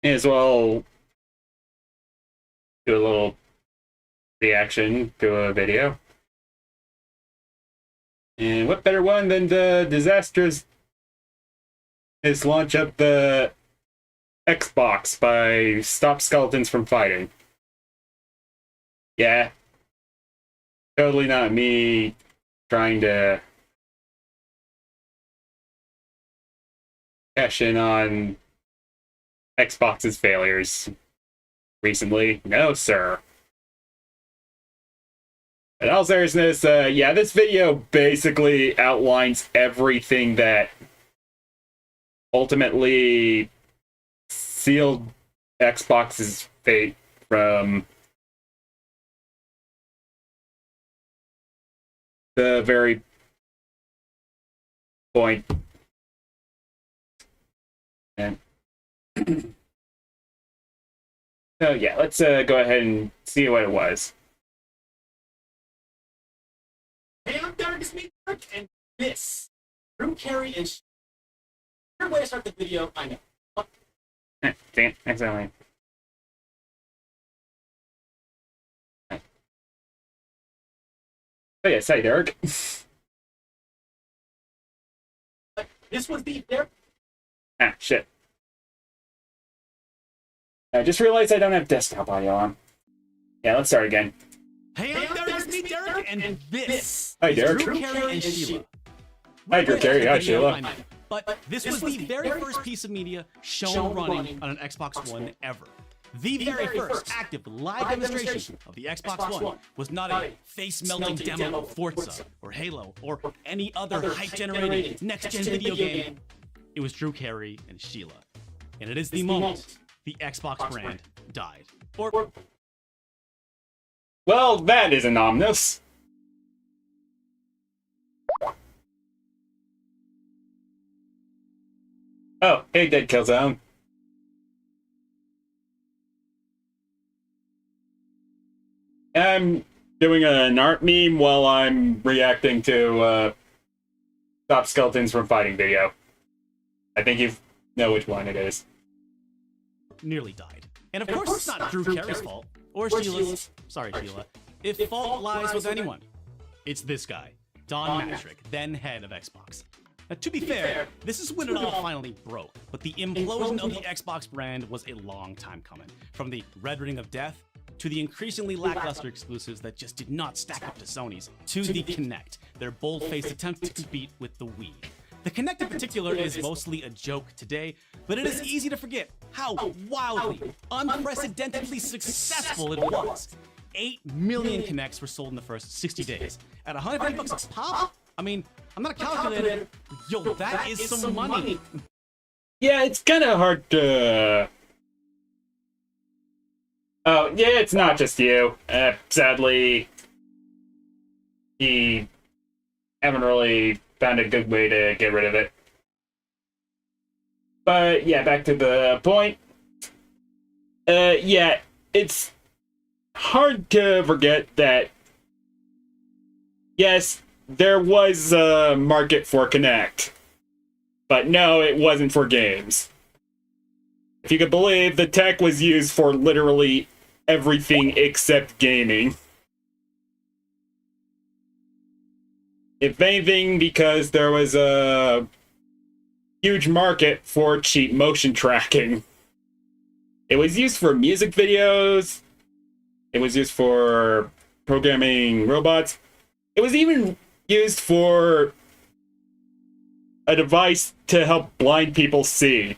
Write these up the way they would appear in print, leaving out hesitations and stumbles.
May as well do a little reaction to a video. And what better one than the Disastrous Launch of the Xbox by Stop Skeletons from Fighting. Yeah. Totally not me trying to cash in on Xbox's failures recently. No, sir. In all seriousness, yeah, this video basically outlines everything that ultimately sealed Xbox's fate from the very point. And so yeah, let's go ahead and see what it was. Hey, I'm Darkest Me Dark, and this Drew Carey and weird way to start the video, I know. Dang it, accidentally. Oh yes, hi Derek. But this was the there. Ah, shit. I just realized I don't have desktop audio on. Yeah, let's start again. Hey, I'm Darkest Me Derek, and this Hi, is Derek. Drew Carey and Sheila. Hi, Drew Carey. Hi, Sheila. But this was the very first piece of media shown running on an Xbox One ever. The very first active live demonstration of the Xbox One was not a face-melting demo of Forza or Halo or any other hype-generating next-gen video game. It was Drew Carey and Sheila. And it is the moment the Xbox brand died. Or Well, that isn't ominous. Oh, hey, Dead Killzone. I'm doing an art meme while I'm reacting to Stop Skeletons from Fighting video. I think you know which one it is. nearly died. And of course it's not Drew Carey's fault. Or Sheila's. Sorry, Sheila. If fault lies with anyone, it's this guy, Don Matrick, then head of Xbox. Now, to be fair, this is when it all finally broke, but the implosion of the Xbox brand was a long time coming. From the Red Ring of Death, to the increasingly lackluster exclusives that just did not stack up to Sony's, to the Kinect, their bold-faced attempt to compete with the Wii. The Kinect in particular is mostly a joke today, but it is easy to forget how wildly, unprecedentedly successful it was. 8 million Kinects were sold in the first 60 days. At $150 a pop? I mean, I'm not a calculator. Yo, that is some money. Yeah, it's kind of hard to... Oh, yeah, it's not just you. Sadly, he haven't really found a good way to get rid of it. But, yeah, back to the point. Yeah, it's hard to forget that, yes, there was a market for Kinect. But no, it wasn't for games. If you could believe, the tech was used for literally everything except gaming. If anything, because there was a huge market for cheap motion tracking. It was used for music videos. It was used for programming robots. It was even used for a device to help blind people see.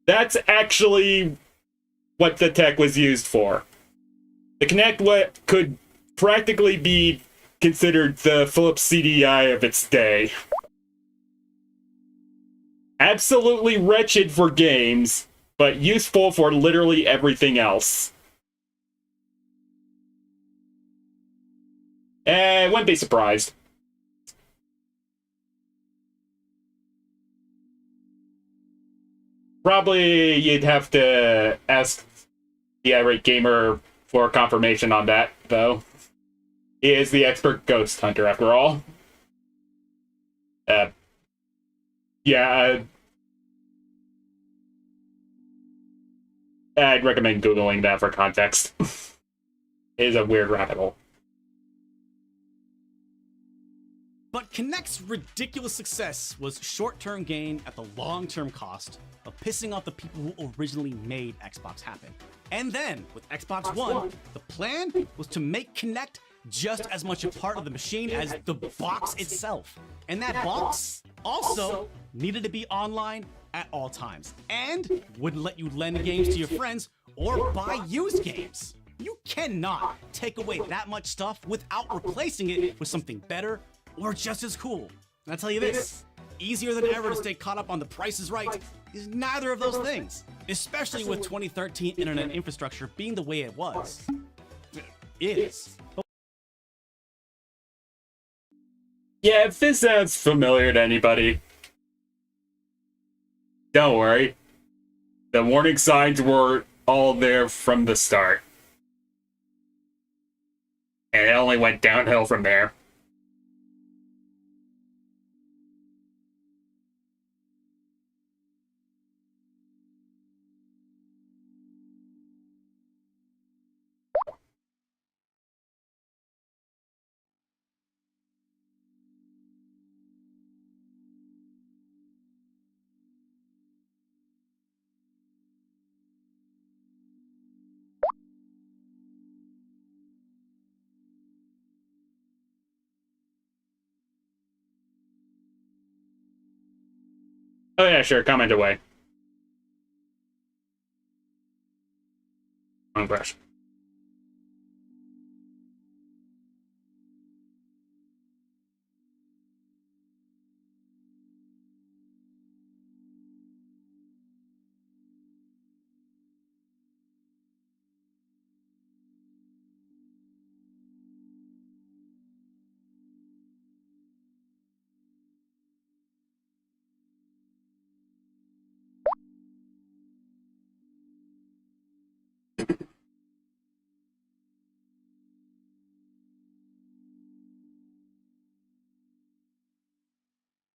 That's actually what the tech was used for. The Kinect could practically be considered the Philips CDI of its day. Absolutely wretched for games, but useful for literally everything else. Wouldn't be surprised. Probably you'd have to ask the irate gamer for confirmation on that, though. He is the expert ghost hunter, after all. Yeah, I'd recommend Googling that for context. It is a weird rabbit hole. But Kinect's ridiculous success was short-term gain at the long-term cost of pissing off the people who originally made Xbox happen. And then, with Xbox One, the plan was to make Kinect just as much a part of the machine as the box itself. And that box also needed to be online at all times, and wouldn't let you lend games to your friends or buy used games. You cannot take away that much stuff without replacing it with something better or just as cool. And I'll tell you this, easier than ever to stay caught up on The Price is Right is neither of those things, especially with 2013 internet infrastructure being the way it was. Is. Yeah, if this sounds familiar to anybody, don't worry. The warning signs were all there from the start. And it only went downhill from there. Oh yeah, sure, comment away. Wrong question.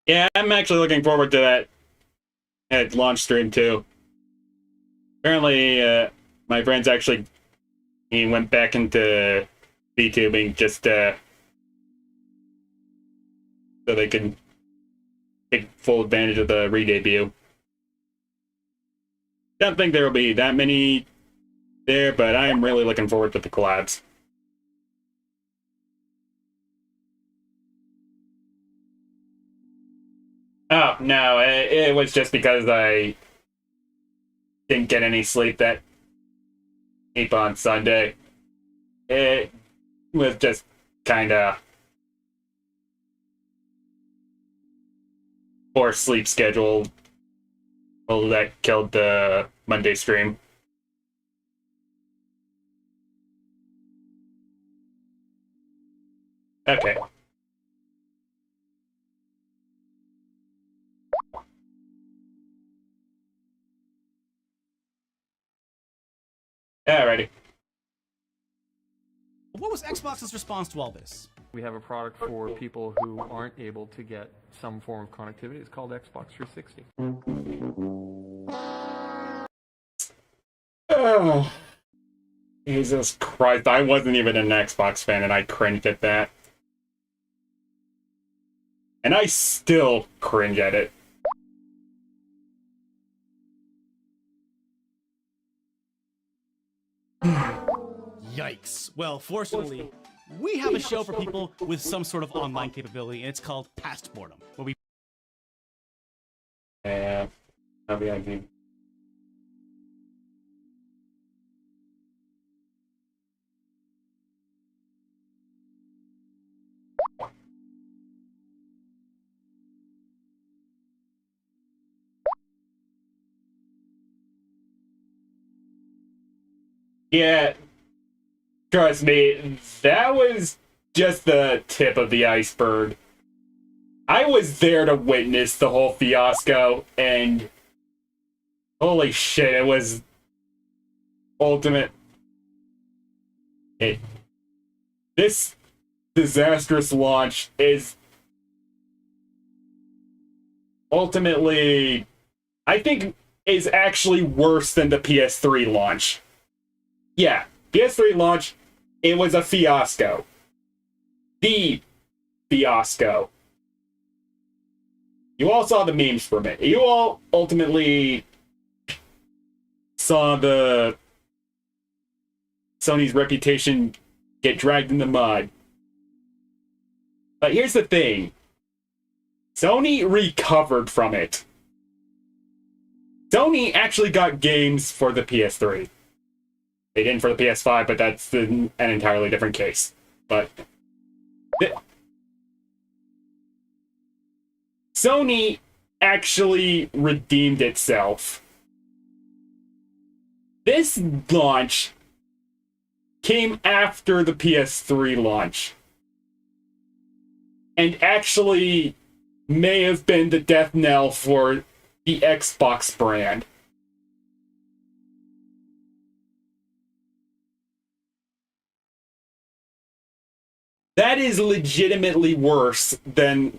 Yeah, I'm actually looking forward to that at launch stream too. Apparently, my friends actually he went back into VTubing just so they could take full advantage of the re-debut. Don't think there will be that many there, but I am really looking forward to the collabs. Oh, no, it was just because I didn't get any sleep that sleep on Sunday. It was just kind of poor sleep schedule that killed the Monday stream. Okay. Alrighty. What was Xbox's response to all this? We have a product for people who aren't able to get some form of connectivity. It's called Xbox 360. Oh, Jesus Christ. I wasn't even an Xbox fan and I cringed at that. And I still cringe at it. Yikes. Well, fortunately, we have a show for people with some sort of online capability, and it's called Past Boredom, where we... Yeah, that'll be ideal. Yeah, trust me, that was just the tip of the iceberg. I was there to witness the whole fiasco, and holy shit, it was ultimate. This disastrous launch is ultimately, I think is actually worse than the PS3 launch. Yeah, PS3 launch, it was a fiasco. The fiasco. You all saw the memes from it. You all ultimately saw the Sony's reputation get dragged in the mud. But here's the thing. Sony recovered from it. Sony actually got games for the PS3. They didn't for the PS5, but that's an entirely different case. But Sony actually redeemed itself. This launch came after the PS3 launch, and actually may have been the death knell for the Xbox brand. That is legitimately worse than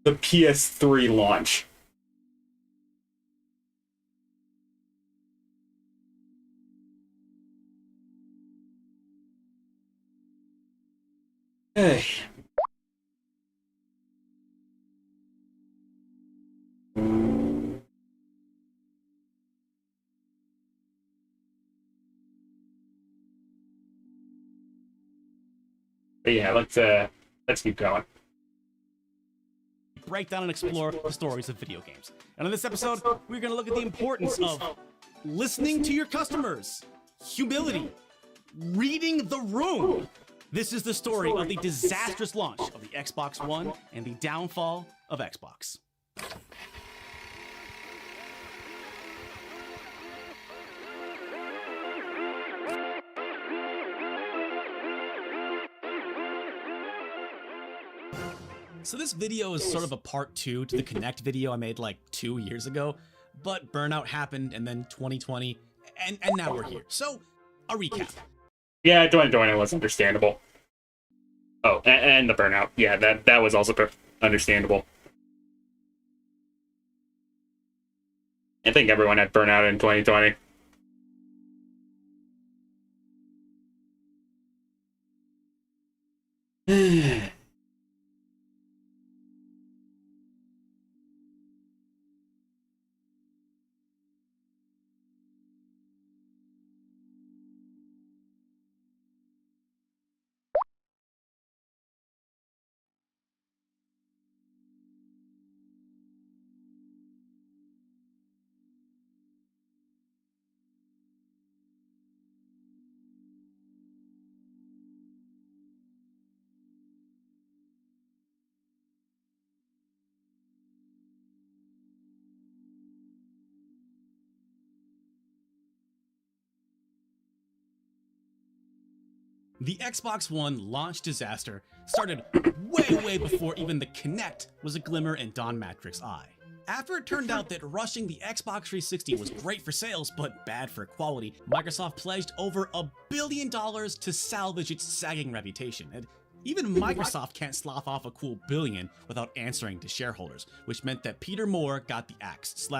the PS3 launch. Hey. But yeah, let's keep going. Break down and explore the stories of video games. And in this episode, we're going to look at the importance of listening to your customers, humility, reading the room. This is the story of the disastrous launch of the Xbox One and the downfall of Xbox. So this video is sort of a part 2 to the Connect video I made like 2 years ago, but burnout happened and then 2020, and now we're here. So, a recap. Yeah, 2020 was understandable. Oh, and the burnout. Yeah, that was also understandable. I think everyone had burnout in 2020. The Xbox One launch disaster started way before even the Kinect was a glimmer in Don Matrick's eye. After it turned out that rushing the Xbox 360 was great for sales but bad for quality, Microsoft pledged over $1 billion to salvage its sagging reputation, and even Microsoft can't slough off a cool billion without answering to shareholders, which meant that Peter Moore got the axe /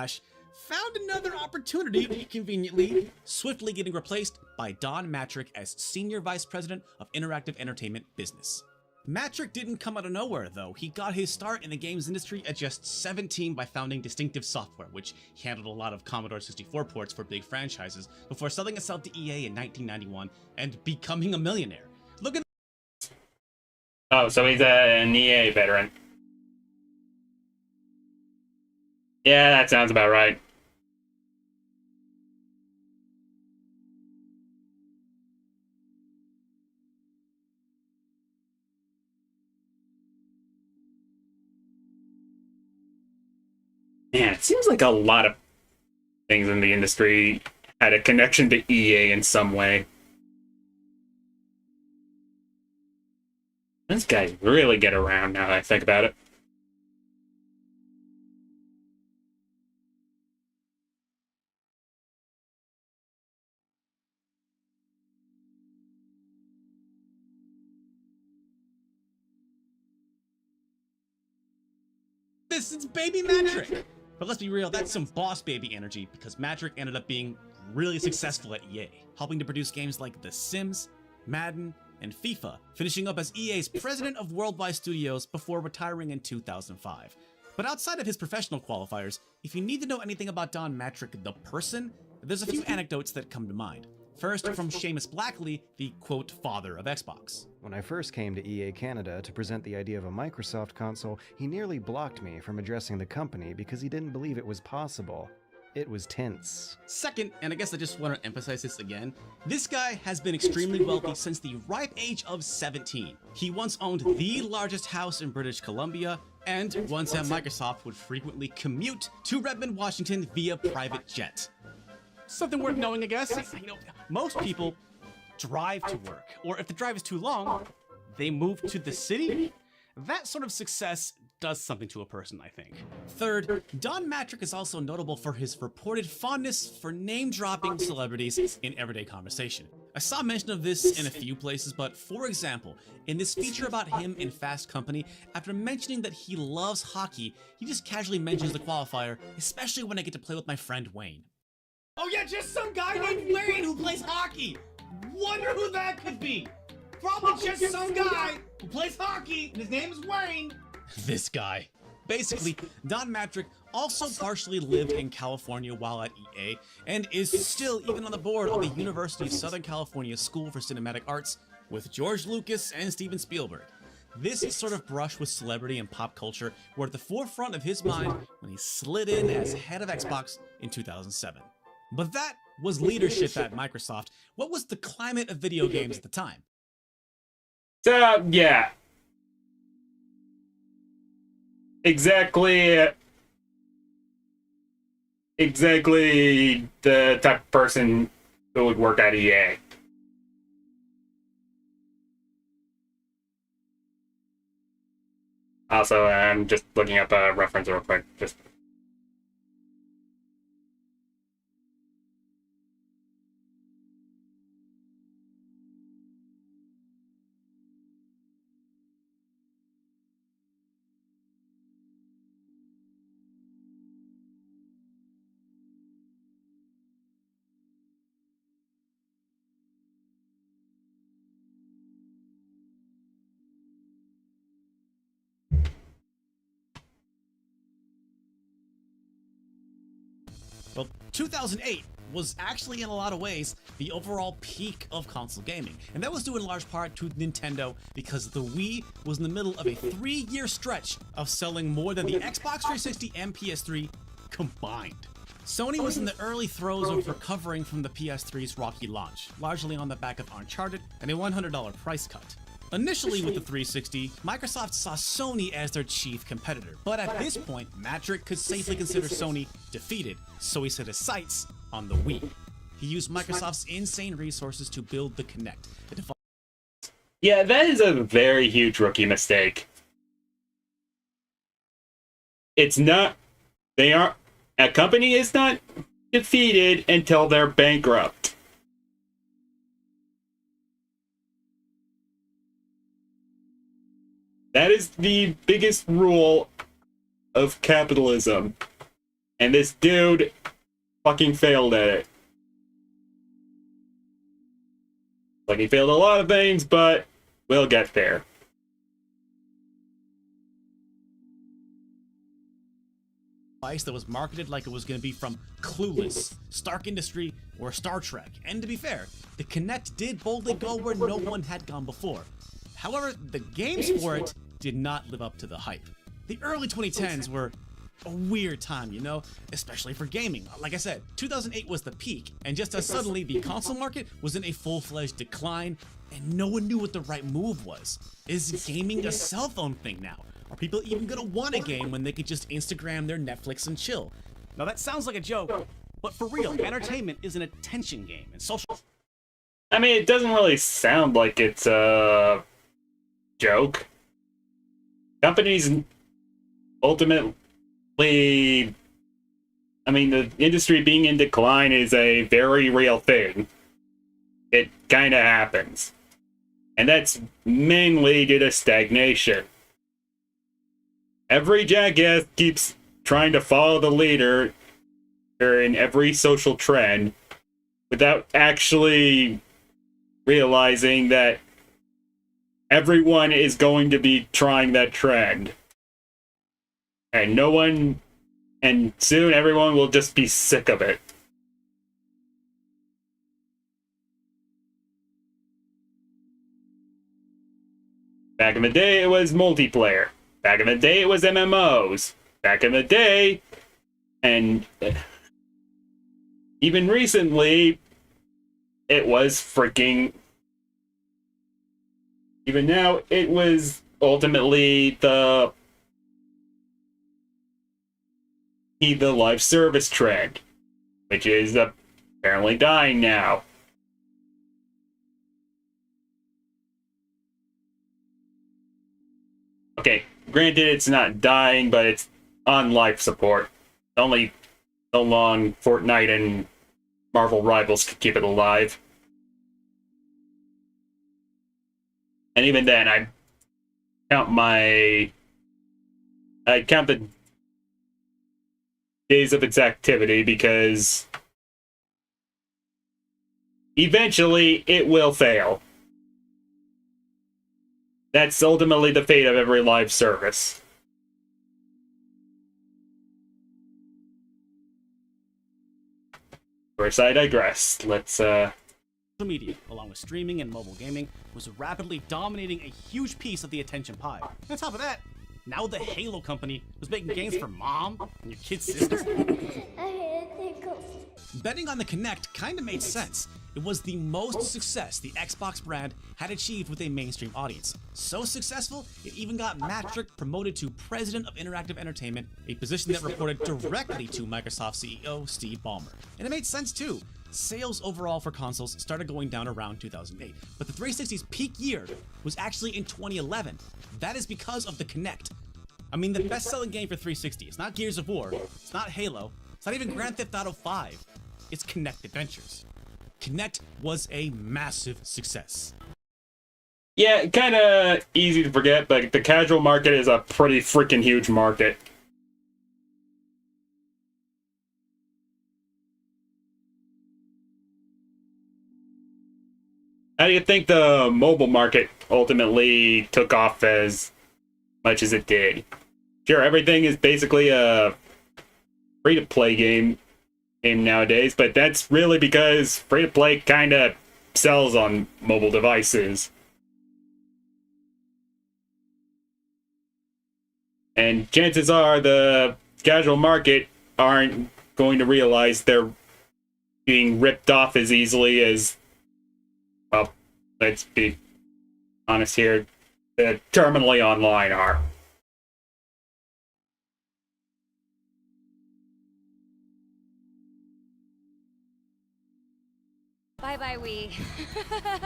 found another opportunity, conveniently, swiftly getting replaced by Don Matrick as Senior Vice President of Interactive Entertainment Business. Matrick didn't come out of nowhere, though. He got his start in the games industry at just 17 by founding Distinctive Software, which handled a lot of Commodore 64 ports for big franchises, before selling itself to EA in 1991 and becoming a millionaire. Look at. Oh, so he's an EA veteran. Yeah, that sounds about right. Man, it seems like a lot of things in the industry had a connection to EA in some way. These guys really get around now that I think about it. This is baby Matrick. But let's be real, that's some boss baby energy, because Matrick ended up being really successful at EA, helping to produce games like The Sims, Madden, and FIFA, finishing up as EA's president of Worldwide Studios before retiring in 2005. But outside of his professional qualifiers, if you need to know anything about Don Matrick the person, there's a few anecdotes that come to mind. First, from Seamus Blackley, the quote father of Xbox. When I first came to EA Canada to present the idea of a Microsoft console, he nearly blocked me from addressing the company because he didn't believe it was possible. It was tense. Second, and I guess I just want to emphasize this again, this guy has been extremely wealthy since the ripe age of 17. He once owned the largest house in British Columbia, and once at Microsoft would frequently commute to Redmond, Washington via private jet. Something worth knowing, I guess. You know, most people drive to work, or if the drive is too long, they move to the city. That sort of success does something to a person, I think. Third, Don Matrick is also notable for his reported fondness for name-dropping celebrities in everyday conversation. I saw mention of this in a few places, but for example, in this feature about him in Fast Company, after mentioning that he loves hockey, he just casually mentions the qualifier, especially when I get to play with my friend Wayne. Oh yeah, just some guy named Wayne who plays hockey! Wonder who that could be! Probably just some guy who plays hockey, and his name is Wayne! This guy. Basically, Don Matrick also partially lived in California while at EA, and is still even on the board of the University of Southern California School for Cinematic Arts with George Lucas and Steven Spielberg. This sort of brush with celebrity and pop culture were at the forefront of his mind when he slid in as head of Xbox in 2007. But that was leadership at Microsoft. What was the climate of video games at the time? So, yeah. Exactly the type of person who would work at EA. Also, I'm just looking up a reference real quick. Well, 2008 was actually in a lot of ways the overall peak of console gaming, and that was due in large part to Nintendo because the Wii was in the middle of a 3-year stretch of selling more than the Xbox 360 and PS3 combined. Sony was in the early throes of recovering from the PS3's rocky launch, largely on the back of Uncharted and a $100 price cut. Initially with the 360, Microsoft saw Sony as their chief competitor, but at this point, Matrick could safely consider Sony defeated, so he set his sights on the Wii. He used Microsoft's insane resources to build the Kinect. Yeah, that is a very huge rookie mistake. It's not... A company is not defeated until they're bankrupt. That is the biggest rule of capitalism. And this dude fucking failed at it. Like, he failed a lot of things, but we'll get there. That was marketed like it was going to be from Clueless, Stark Industry, or Star Trek. And to be fair, the Kinect did boldly go where no one had gone before. However, the games for it did not live up to the hype. The early 2010s were a weird time, you know, especially for gaming. Like I said, 2008 was the peak, and just as suddenly the console market was in a full-fledged decline, and no one knew what the right move was. Is gaming a cell phone thing now? Are people even gonna want a game when they could just Instagram their Netflix and chill? Now that sounds like a joke, but for real, entertainment is an attention game, and social... I mean, it doesn't really sound like it's a joke. Companies ultimately... I mean, the industry being in decline is a very real thing. It kinda happens. And that's mainly due to stagnation. Every jackass keeps trying to follow the leader in every social trend without actually realizing that everyone is going to be trying that trend. And and soon everyone will just be sick of it. Back in the day, it was multiplayer. Back in the day, it was MMOs. Back in the day, and even recently, it was freaking... Even now, it was ultimately the live service trend, which is apparently dying now. Okay, granted it's not dying, but it's on life support. Only so long Fortnite and Marvel Rivals could keep it alive. And even then, I count the days of its activity because eventually it will fail. That's ultimately the fate of every live service. Of course, I digress. Let's, Social media, along with streaming and mobile gaming, was rapidly dominating a huge piece of the attention pie. On top of that, now the Halo company was making games for mom and your kid's sister. Betting on the Kinect kinda made sense. It was the most success the Xbox brand had achieved with a mainstream audience. So successful, it even got Mattrick promoted to President of Interactive Entertainment, a position that reported directly to Microsoft CEO Steve Ballmer. And it made sense too. Sales overall for consoles started going down around 2008, but the 360's peak year was actually in 2011. That is because of the Kinect. I mean, the best-selling game for 360 is not Gears of War, it's not Halo, it's not even Grand Theft Auto 5. It's Kinect Adventures. Kinect was a massive success. yeah, kind of easy to forget, but the casual market is a pretty freaking huge market. How do you think the mobile market ultimately took off as much as it did? Sure, everything is basically a free-to-play game nowadays, but that's really because free-to-play kind of sells on mobile devices. And chances are the casual market aren't going to realize they're being ripped off as easily as, well, let's be honest here, the terminally online are. Bye-bye, Wii.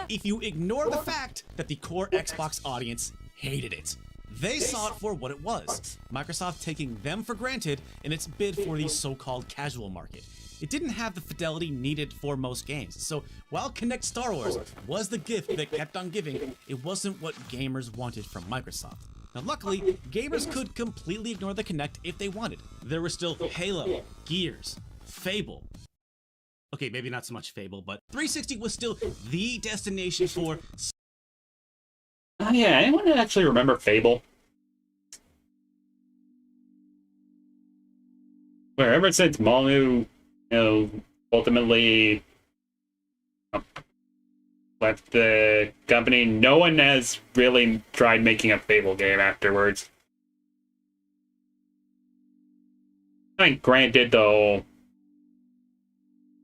If you ignore the fact that the core Xbox audience hated it, they saw it for what it was, Microsoft taking them for granted in its bid for the so-called casual market. It didn't have the fidelity needed for most games, so while Kinect Star Wars was the gift that kept on giving, it wasn't what gamers wanted from Microsoft. Now luckily, gamers could completely ignore the Kinect if they wanted. There were still Halo, Gears, Fable. Okay, maybe not so much Fable, but 360 was still the destination for... Oh yeah, anyone actually remember Fable? Where ever since Molyneux, ultimately left the company, no one has really tried making a Fable game afterwards. I mean, granted, the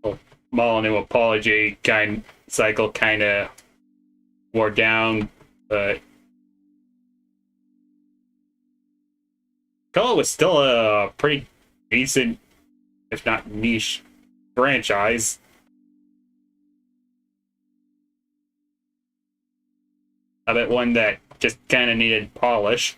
whole Molyneux apology cycle kind of wore down, but Call was still a pretty decent, if not niche, franchise. I bet one that just kind of needed polish.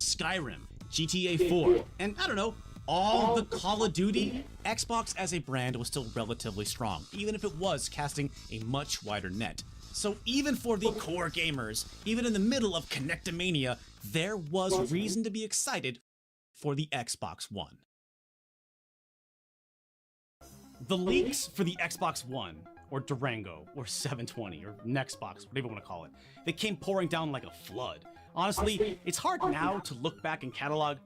Skyrim, GTA 4, and I don't know, all the Call of Duty, Xbox as a brand was still relatively strong, even if it was casting a much wider net. So even for the core gamers, even in the middle of Connectomania, there was reason to be excited for the Xbox One. The leaks for the Xbox One, or Durango, or 720, or Nextbox, whatever you want to call it, they came pouring down like a flood. Honestly, it's hard now to look back and catalog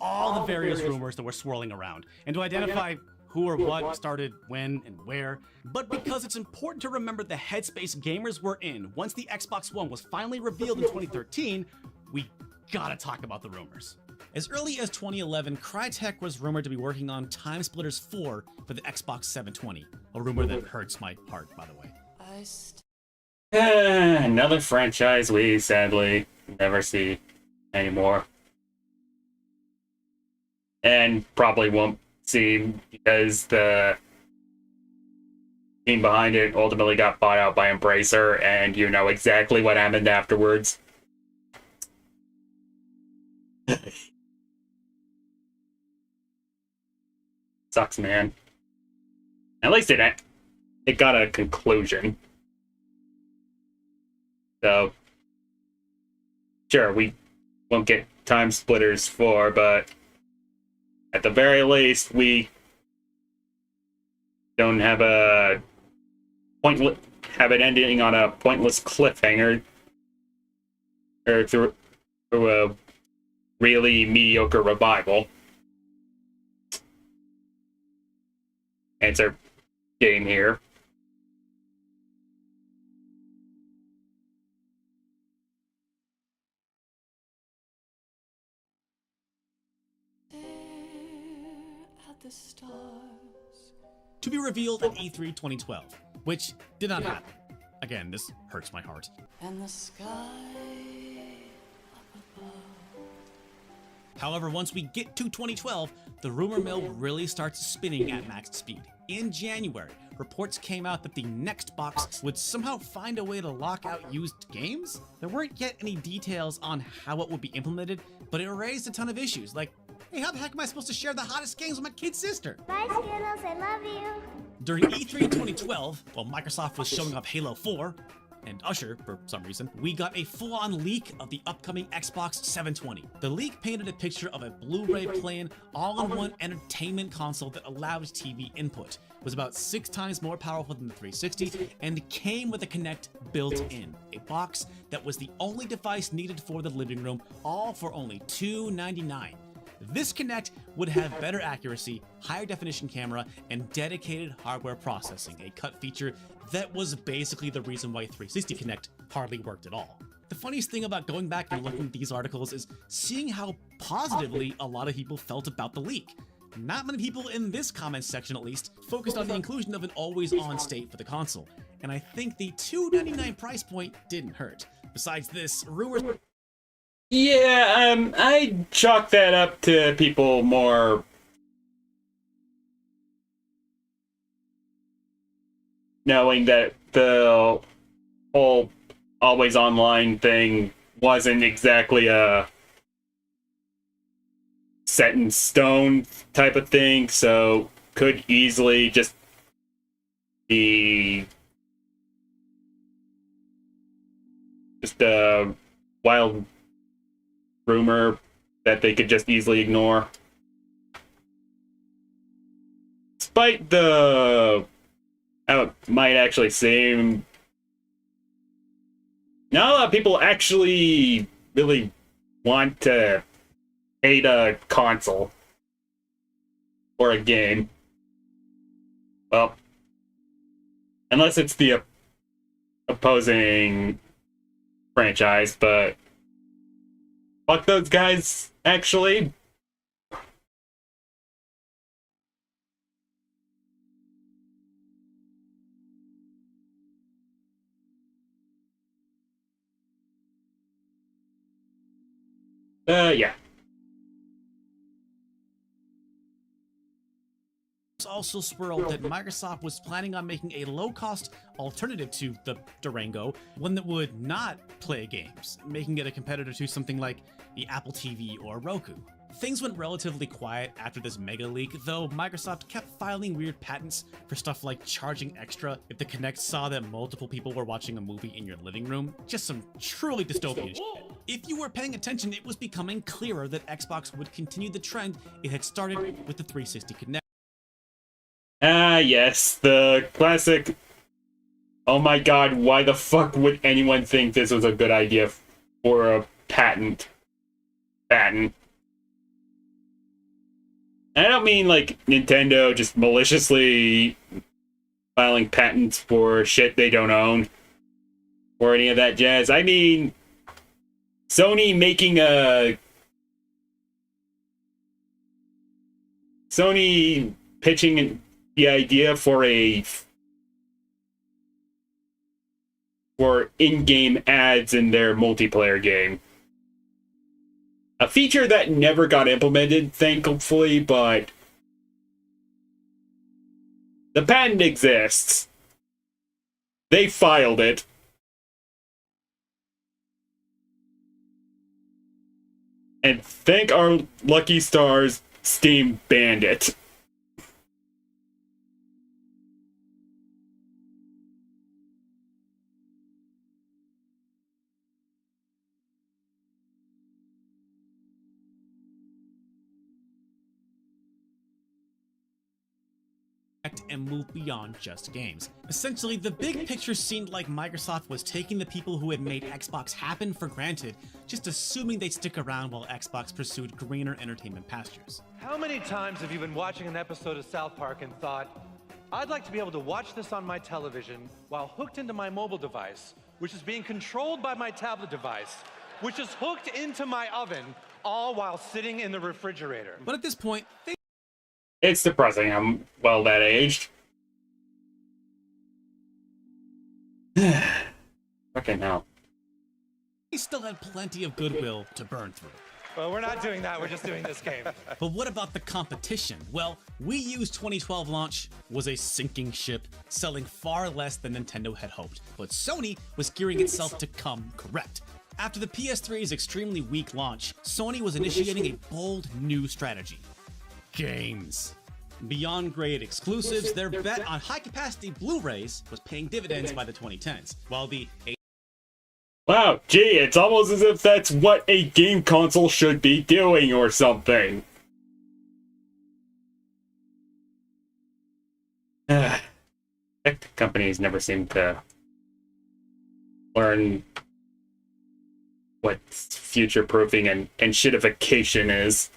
all the various rumors that were swirling around, and to identify who or what started when and where, but because it's important to remember the headspace gamers were in once the Xbox One was finally revealed in 2013, we gotta talk about the rumors. As early as 2011, Crytek was rumored to be working on Time Splitters 4 for the Xbox 720, a rumor that hurts my heart, by the way. Another franchise we sadly never see anymore. And probably won't see because the team behind it ultimately got bought out by Embracer, and you know exactly what happened afterwards. Sucks, man. At least it got a conclusion. So, sure, we won't get Time Splitters 4, but at the very least, we don't have a have it ending on a pointless cliffhanger, or through a really mediocre revival. Answer game here. To be revealed at E3 2012, which did not happen. Again, this hurts my heart. And the sky up above. However, once we get to 2012, the rumor mill really starts spinning at max speed. In January, reports came out that the next box would somehow find a way to lock out used games. There weren't yet any details on how it would be implemented, but it raised a ton of issues, like, hey, how the heck am I supposed to share the hottest games with my kid sister? Bye, Skittles, I love you. During E3 2012, while Microsoft was showing off Halo 4, and Usher, for some reason, we got a full-on leak of the upcoming Xbox 720. The leak painted a picture of a Blu-ray playing all-in-one entertainment console that allowed TV input, was about 6 times more powerful than the 360, and came with a Kinect built in, a box that was the only device needed for the living room, all for only $299. This Kinect would have better accuracy, higher definition camera, and dedicated hardware processing, a cut feature that was basically the reason why 360 Kinect hardly worked at all. The funniest thing about going back and looking at these articles is seeing how positively a lot of people felt about the leak. Not many people in this comments section, at least, focused on the inclusion of an always-on state for the console, and I think the $299 price point didn't hurt. Besides this, rumors... Yeah, I chalk that up to people more knowing that the whole always online thing wasn't exactly a set in stone type of thing, so could easily just be just a wild rumor that they could just easily ignore. Despite the how it might actually seem, not a lot of people actually really want to hate a console or a game. Well, unless it's the opposing franchise, but fuck those guys, actually. Yeah. Also swirled that Microsoft was planning on making a low-cost alternative to the Durango, one that would not play games, making it a competitor to something like the Apple TV or Roku. Things went relatively quiet after this mega leak, though Microsoft kept filing weird patents for stuff like charging extra if the Kinect saw that multiple people were watching a movie in your living room. Just some truly dystopian shit. If you were paying attention, it was becoming clearer that Xbox would continue the trend it had started with the 360 Kinect. Ah, yes, the classic, oh my god, why the fuck would anyone think this was a good idea for a patent? And I don't mean like Nintendo just maliciously filing patents for shit they don't own or any of that jazz. I mean Sony making a... Sony pitching the idea for in-game ads in their multiplayer game. A feature that never got implemented, thankfully, but the patent exists. They filed it. And thank our lucky stars, Steam banned it. And move beyond just games. Essentially, the big picture seemed like Microsoft was taking the people who had made Xbox happen for granted, just assuming they'd stick around while Xbox pursued greener entertainment pastures. How many times have you been watching an episode of South Park and thought, I'd like to be able to watch this on my television while hooked into my mobile device, which is being controlled by my tablet device, which is hooked into my oven, all while sitting in the refrigerator. But at this point, It's depressing I'm well that aged. Fucking hell. they still had plenty of goodwill to burn through. Well, we're not doing that, we're just doing this game. But what about the competition? Well, Wii U's 2012 launch was a sinking ship, selling far less than Nintendo had hoped. But Sony was gearing itself to come correct. After the PS3's extremely weak launch, Sony was initiating a bold new strategy. Games. Beyond great exclusives, their bet on high-capacity Blu-rays was paying dividends by the 2010s, while the Wow, gee, it's almost as if that's what a game console should be doing or something. Tech companies never seem to learn what future-proofing and shitification is,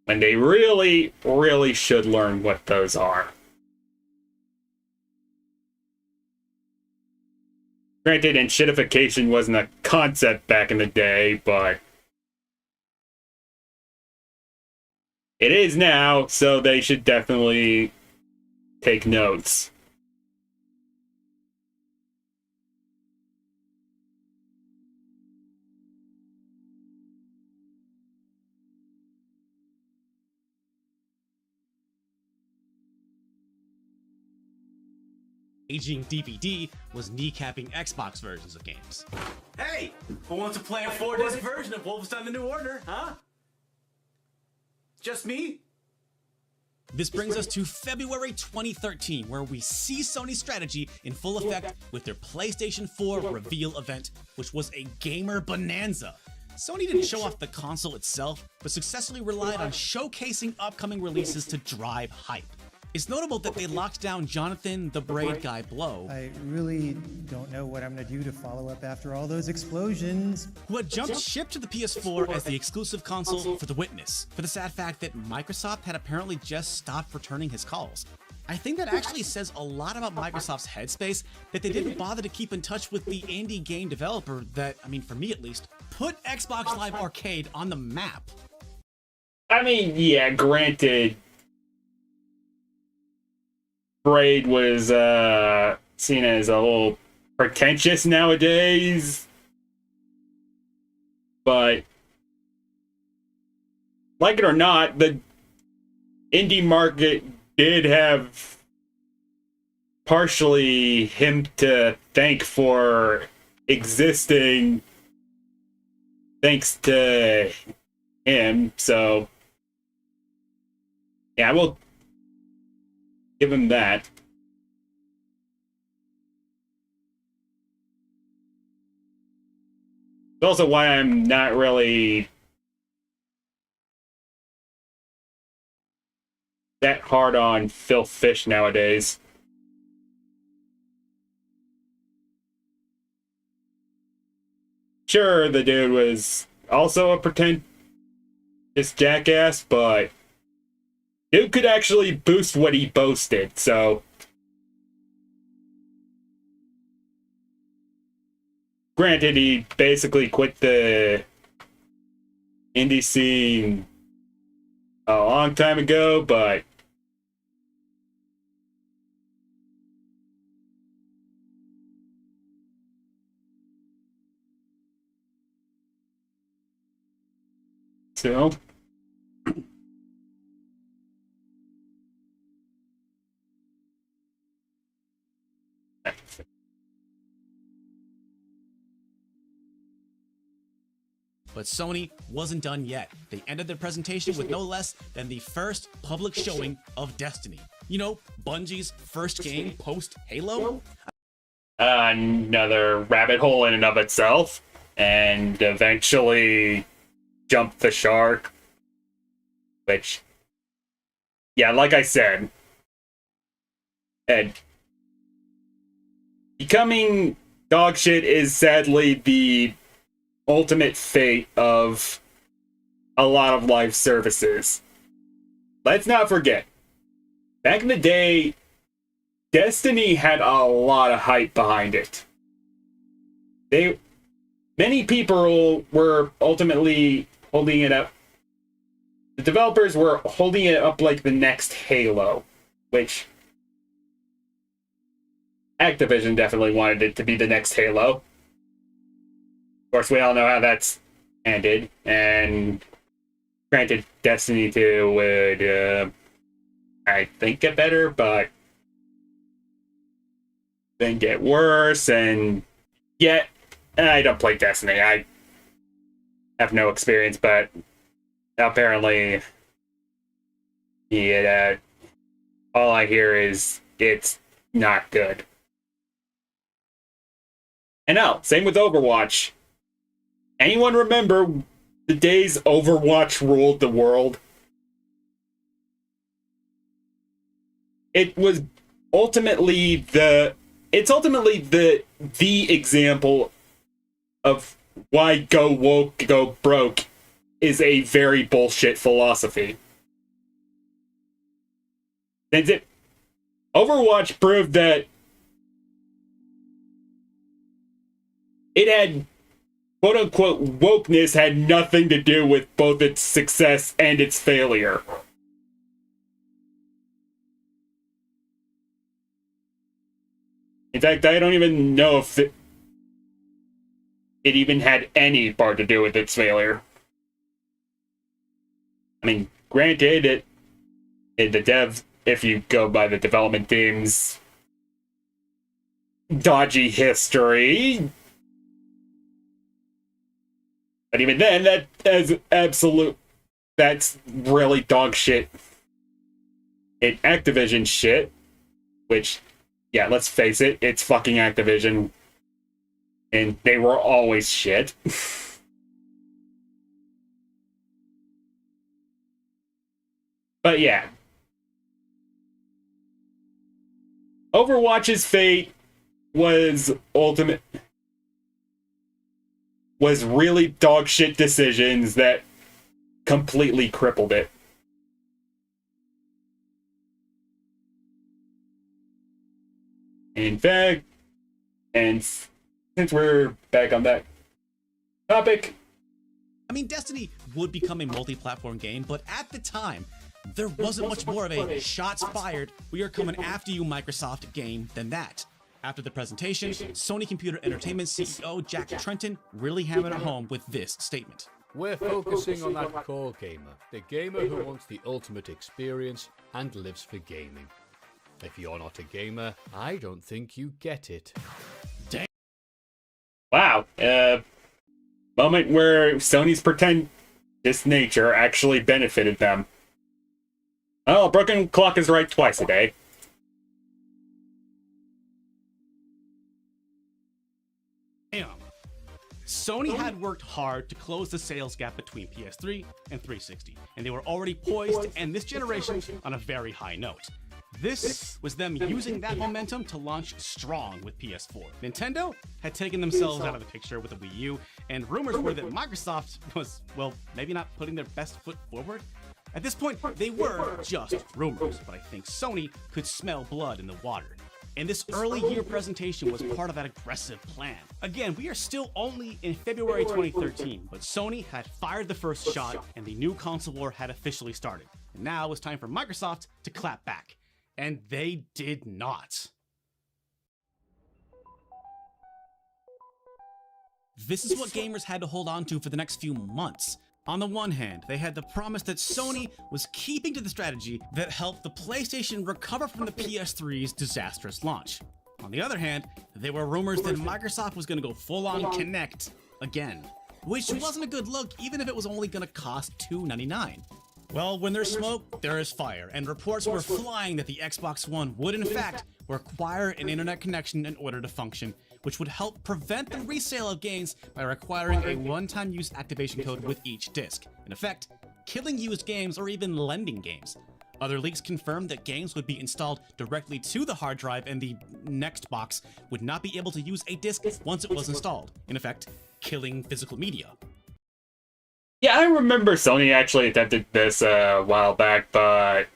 when they really, really should learn what those are. Granted, and shitification wasn't a concept back in the day, but it is now, so they should definitely take notes. aging DVD was kneecapping Xbox versions of games. Hey, who wants to play a 4-disc version of Wolfenstein: The New Order, huh? Just me? This brings us to February 2013, where we see Sony's strategy in full effect with their PlayStation 4 reveal event, which was a gamer bonanza. Sony didn't show off the console itself, but successfully relied on showcasing upcoming releases to drive hype. It's notable that they locked down Jonathan the Braid Guy Blow, I really don't know what I'm gonna do to follow up after all those explosions. who had jumped ship to the PS4 as the exclusive console for The Witness, for the sad fact that Microsoft had apparently just stopped returning his calls. I think that actually says a lot about Microsoft's headspace that they didn't bother to keep in touch with the indie game developer that, I mean, for me at least, put Xbox Live Arcade on the map. I mean, yeah, granted, Braid was seen as a little pretentious nowadays, but like it or not, the indie market did have partially him to thank for existing thanks to him, so Yeah, I will give him that. It's also why I'm not really that hard on Phil Fish nowadays. Sure, the dude was also a pretentious jackass, but dude could actually boost what he boasted, so granted, he basically quit the indie scene a long time ago, but still. But Sony wasn't done yet. They ended their presentation with no less than the first public showing of Destiny. You know, Bungie's first game post-Halo? Another rabbit hole in and of itself, and eventually jumped the shark, which, yeah, like I said, Ed, becoming dog shit is sadly the ultimate fate of a lot of live services. Let's not forget, back in the day, Destiny had a lot of hype behind it. Many people were ultimately holding it up. The developers were holding it up like the next Halo, which Activision definitely wanted it to be the next Halo. Of course, we all know how that's ended, and granted, Destiny 2 would, I think, get better, but then get worse, and yet, I don't play Destiny. I have no experience, but apparently, yeah, all I hear is it's not good. And no, same with Overwatch. Anyone remember the days Overwatch ruled the world? It was ultimately the example of why go woke, go broke is a very bullshit philosophy. Since Overwatch proved that it had quote-unquote wokeness had nothing to do with both its success and its failure. In fact, I don't even know if it even had any part to do with its failure. I mean, granted, if you go by the development team's dodgy history, but even then, that's really dog shit. It Activision shit, which, yeah, let's face it, it's fucking Activision. And they were always shit. But yeah. Overwatch's fate was really dog shit decisions that completely crippled it. In fact, and since we're back on that topic, I mean, Destiny would become a multi-platform game, but at the time, there wasn't much more of a shots fired, we are coming after you, Microsoft game than that. After the presentation, Sony Computer Entertainment CEO Jack Tretton really hammered it home with this statement. We're focusing on that core gamer, the gamer who wants the ultimate experience and lives for gaming. If you're not a gamer, I don't think you get it. Damn. Wow. Moment where Sony's pretentious nature actually benefited them. Oh, a broken clock is right twice a day. Damn. Sony had worked hard to close the sales gap between PS3 and 360, and they were already poised to end this generation on a very high note. This was them using that momentum to launch strong with PS4. Nintendo had taken themselves out of the picture with the Wii U, and rumors were that Microsoft was, well, maybe not putting their best foot forward. At this point, they were just rumors, but I think Sony could smell blood in the water. And this early year presentation was part of that aggressive plan. Again, we are still only in February 2013, but Sony had fired the first shot and the new console war had officially started. And now it was time for Microsoft to clap back. And they did not. This is what gamers had to hold on to for the next few months. On the one hand, they had the promise that Sony was keeping to the strategy that helped the PlayStation recover from the PS3's disastrous launch. On the other hand, there were rumors that Microsoft was going to go full-on Kinect again, which wasn't a good look even if it was only going to cost $2.99. Well, when there's smoke, there is fire, and reports were flying that the Xbox One would in fact require an internet connection in order to function, which would help prevent the resale of games by requiring a one-time use activation code with each disc, in effect, killing used games or even lending games. Other leaks confirmed that games would be installed directly to the hard drive and the next box would not be able to use a disc once it was installed, in effect, killing physical media. Yeah, I remember Sony actually attempted this a while back, but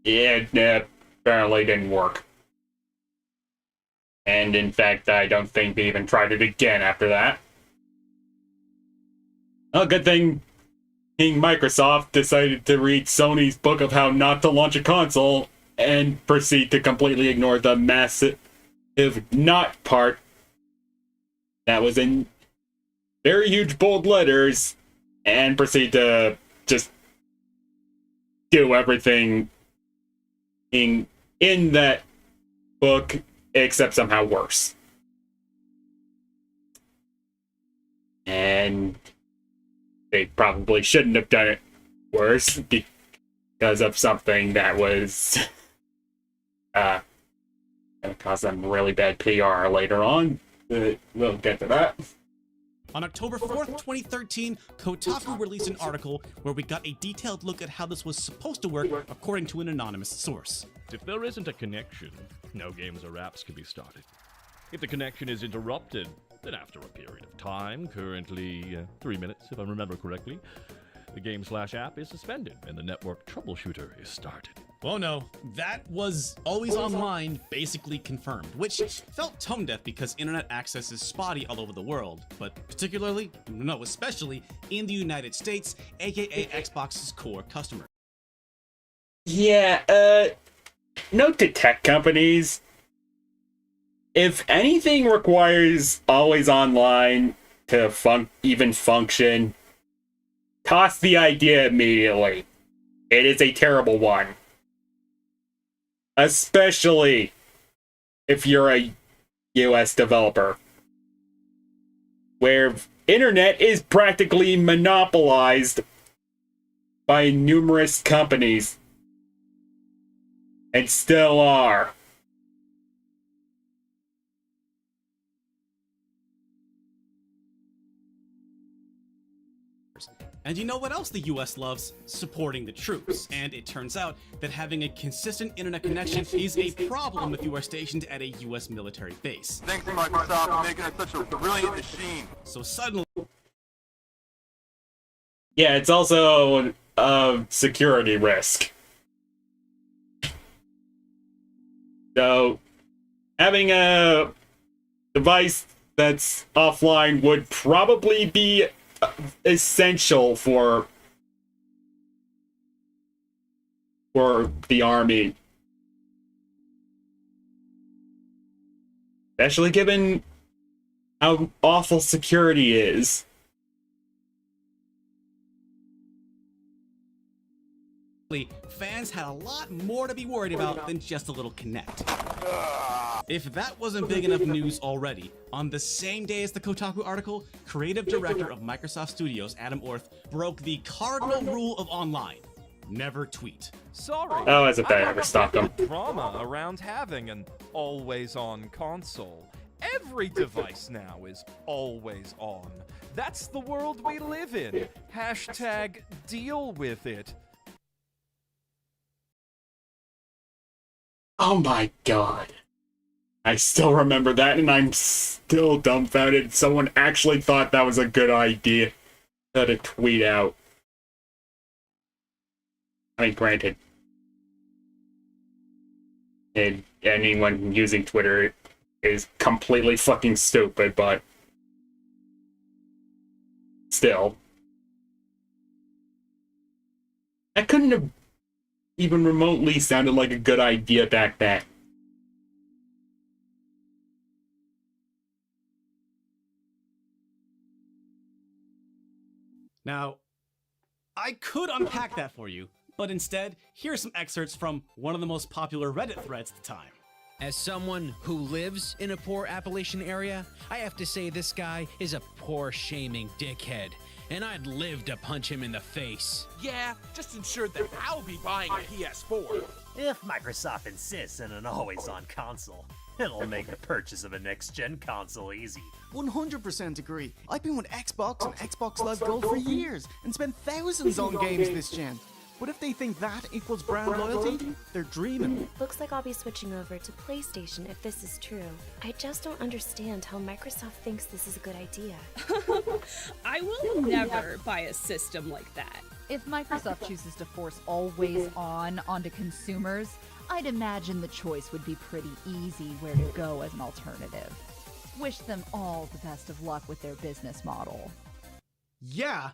it apparently didn't work. And in fact, I don't think they even tried it again after that. Well, good thing Microsoft decided to read Sony's book of how not to launch a console and proceed to completely ignore the massive not part that was in very huge bold letters and proceed to just do everything in that book except somehow worse. And they probably shouldn't have done it worse because of something that was gonna cause them really bad PR later on. We'll get to that. On October 4th, 2013, Kotaku released an article where we got a detailed look at how this was supposed to work according to an anonymous source. If there isn't a connection, no games or apps can be started. If the connection is interrupted, then after a period of time, currently 3 minutes if I remember correctly, the game/app is suspended and the network troubleshooter is started. Well, no, that was always online, basically confirmed, which felt tone deaf because internet access is spotty all over the world, but especially in the United States, aka Xbox's core customer. Yeah, note to tech companies, if anything requires always online to even function, toss the idea immediately. It is a terrible one. Especially if you're a US developer, where internet is practically monopolized by numerous companies, and still are. And you know what else the US loves? Supporting the troops. And it turns out that having a consistent internet connection is a problem if you are stationed at a US military base. Thanks, Microsoft, for making us such a brilliant machine. So suddenly... Yeah, it's also a security risk. So, having a device that's offline would probably be essential for the army, especially given how awful security is. Fans had a lot more to be worried about than just a little Kinect. If that wasn't big enough news already, on the same day as the Kotaku article, creative director of Microsoft Studios, Adam Orth, broke the cardinal rule of online. never tweet. Sorry. Oh, as if that ever stopped them. Drama around having an always-on console. Every device now is always on. That's the world we live in. Hashtag deal with it. Oh my god. I still remember that, and I'm still dumbfounded. Someone actually thought that was a good idea to tweet out. I mean, granted, and anyone using Twitter is completely fucking stupid, but still. That couldn't have even remotely sounded like a good idea back then. Now, I could unpack that for you, but instead, here are some excerpts from one of the most popular Reddit threads at the time. As someone who lives in a poor Appalachian area, I have to say this guy is a poor shaming dickhead, and I'd live to punch him in the face. Yeah, just ensure that I'll be buying a PS4. If Microsoft insists on an always-on console, it'll make the purchase of a next-gen console easy. 100% agree. I've been with Xbox and Xbox Live Gold for years and spent thousands on games this gen. But if they think that equals brand loyalty, they're dreaming. Looks like I'll be switching over to PlayStation if this is true. I just don't understand how Microsoft thinks this is a good idea. I will never buy a system like that. If Microsoft chooses to force always on onto consumers, I'd imagine the choice would be pretty easy where to go as an alternative. Wish them all the best of luck with their business model. Yeah,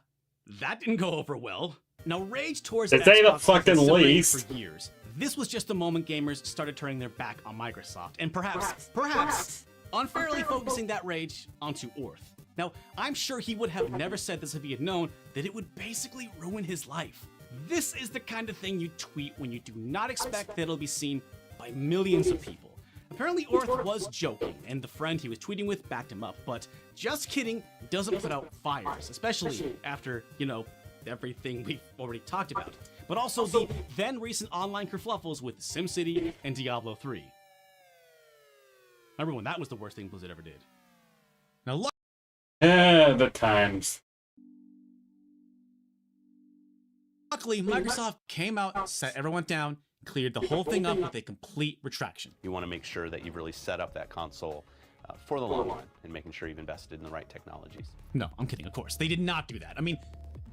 that didn't go over well. Now, rage towards To say the Xbox fucking has been simmering least. for years. This was just the moment gamers started turning their back on Microsoft, and perhaps unfairly focusing that rage onto Orth. Now, I'm sure he would have never said this if he had known that it would basically ruin his life. This is the kind of thing you tweet when you do not expect that it'll be seen by millions of people. Apparently, Orth was joking, and the friend he was tweeting with backed him up, but just kidding doesn't put out fires, especially after, you know, everything we've already talked about. But also the then recent online kerfluffles with SimCity and Diablo 3. Remember when that was the worst thing Blizzard ever did? Now The times. luckily, Microsoft came out, set everyone down, cleared the whole thing up with a complete retraction. You want to make sure that you've really set up that console for the long run and making sure you've invested in the right technologies. No, I'm kidding, of course. They did not do that. I mean,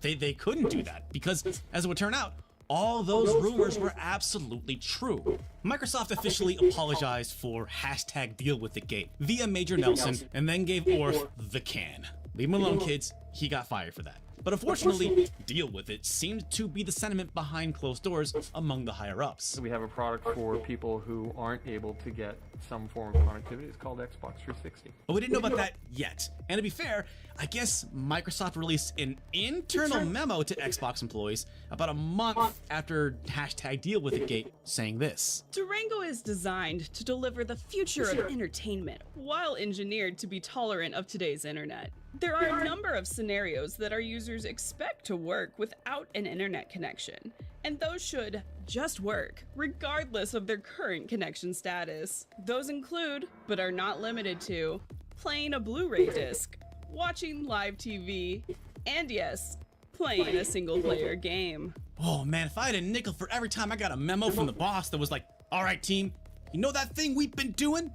they couldn't do that because, as it would turn out, all those rumors were absolutely true. Microsoft officially apologized for #DealWithItGate via Major Nelson and then gave Orth the can. Leave him alone, kids. He got fired for that. But unfortunately, deal with it seemed to be the sentiment behind closed doors among the higher-ups. We have a product for people who aren't able to get some form of connectivity. It's called Xbox 360. But we didn't know about that yet. And to be fair, I guess Microsoft released an internal memo to Xbox employees about a month after #DealWithItGate saying this. Durango is designed to deliver the future of entertainment while engineered to be tolerant of today's internet. There are a number of scenarios that our users expect to work without an internet connection, and those should just work, regardless of their current connection status. Those include, but are not limited to, playing a Blu-ray disc, watching live TV, and yes, playing a single-player game. Oh man, if I had a nickel for every time I got a memo from the boss that was like, all right team, you know that thing we've been doing?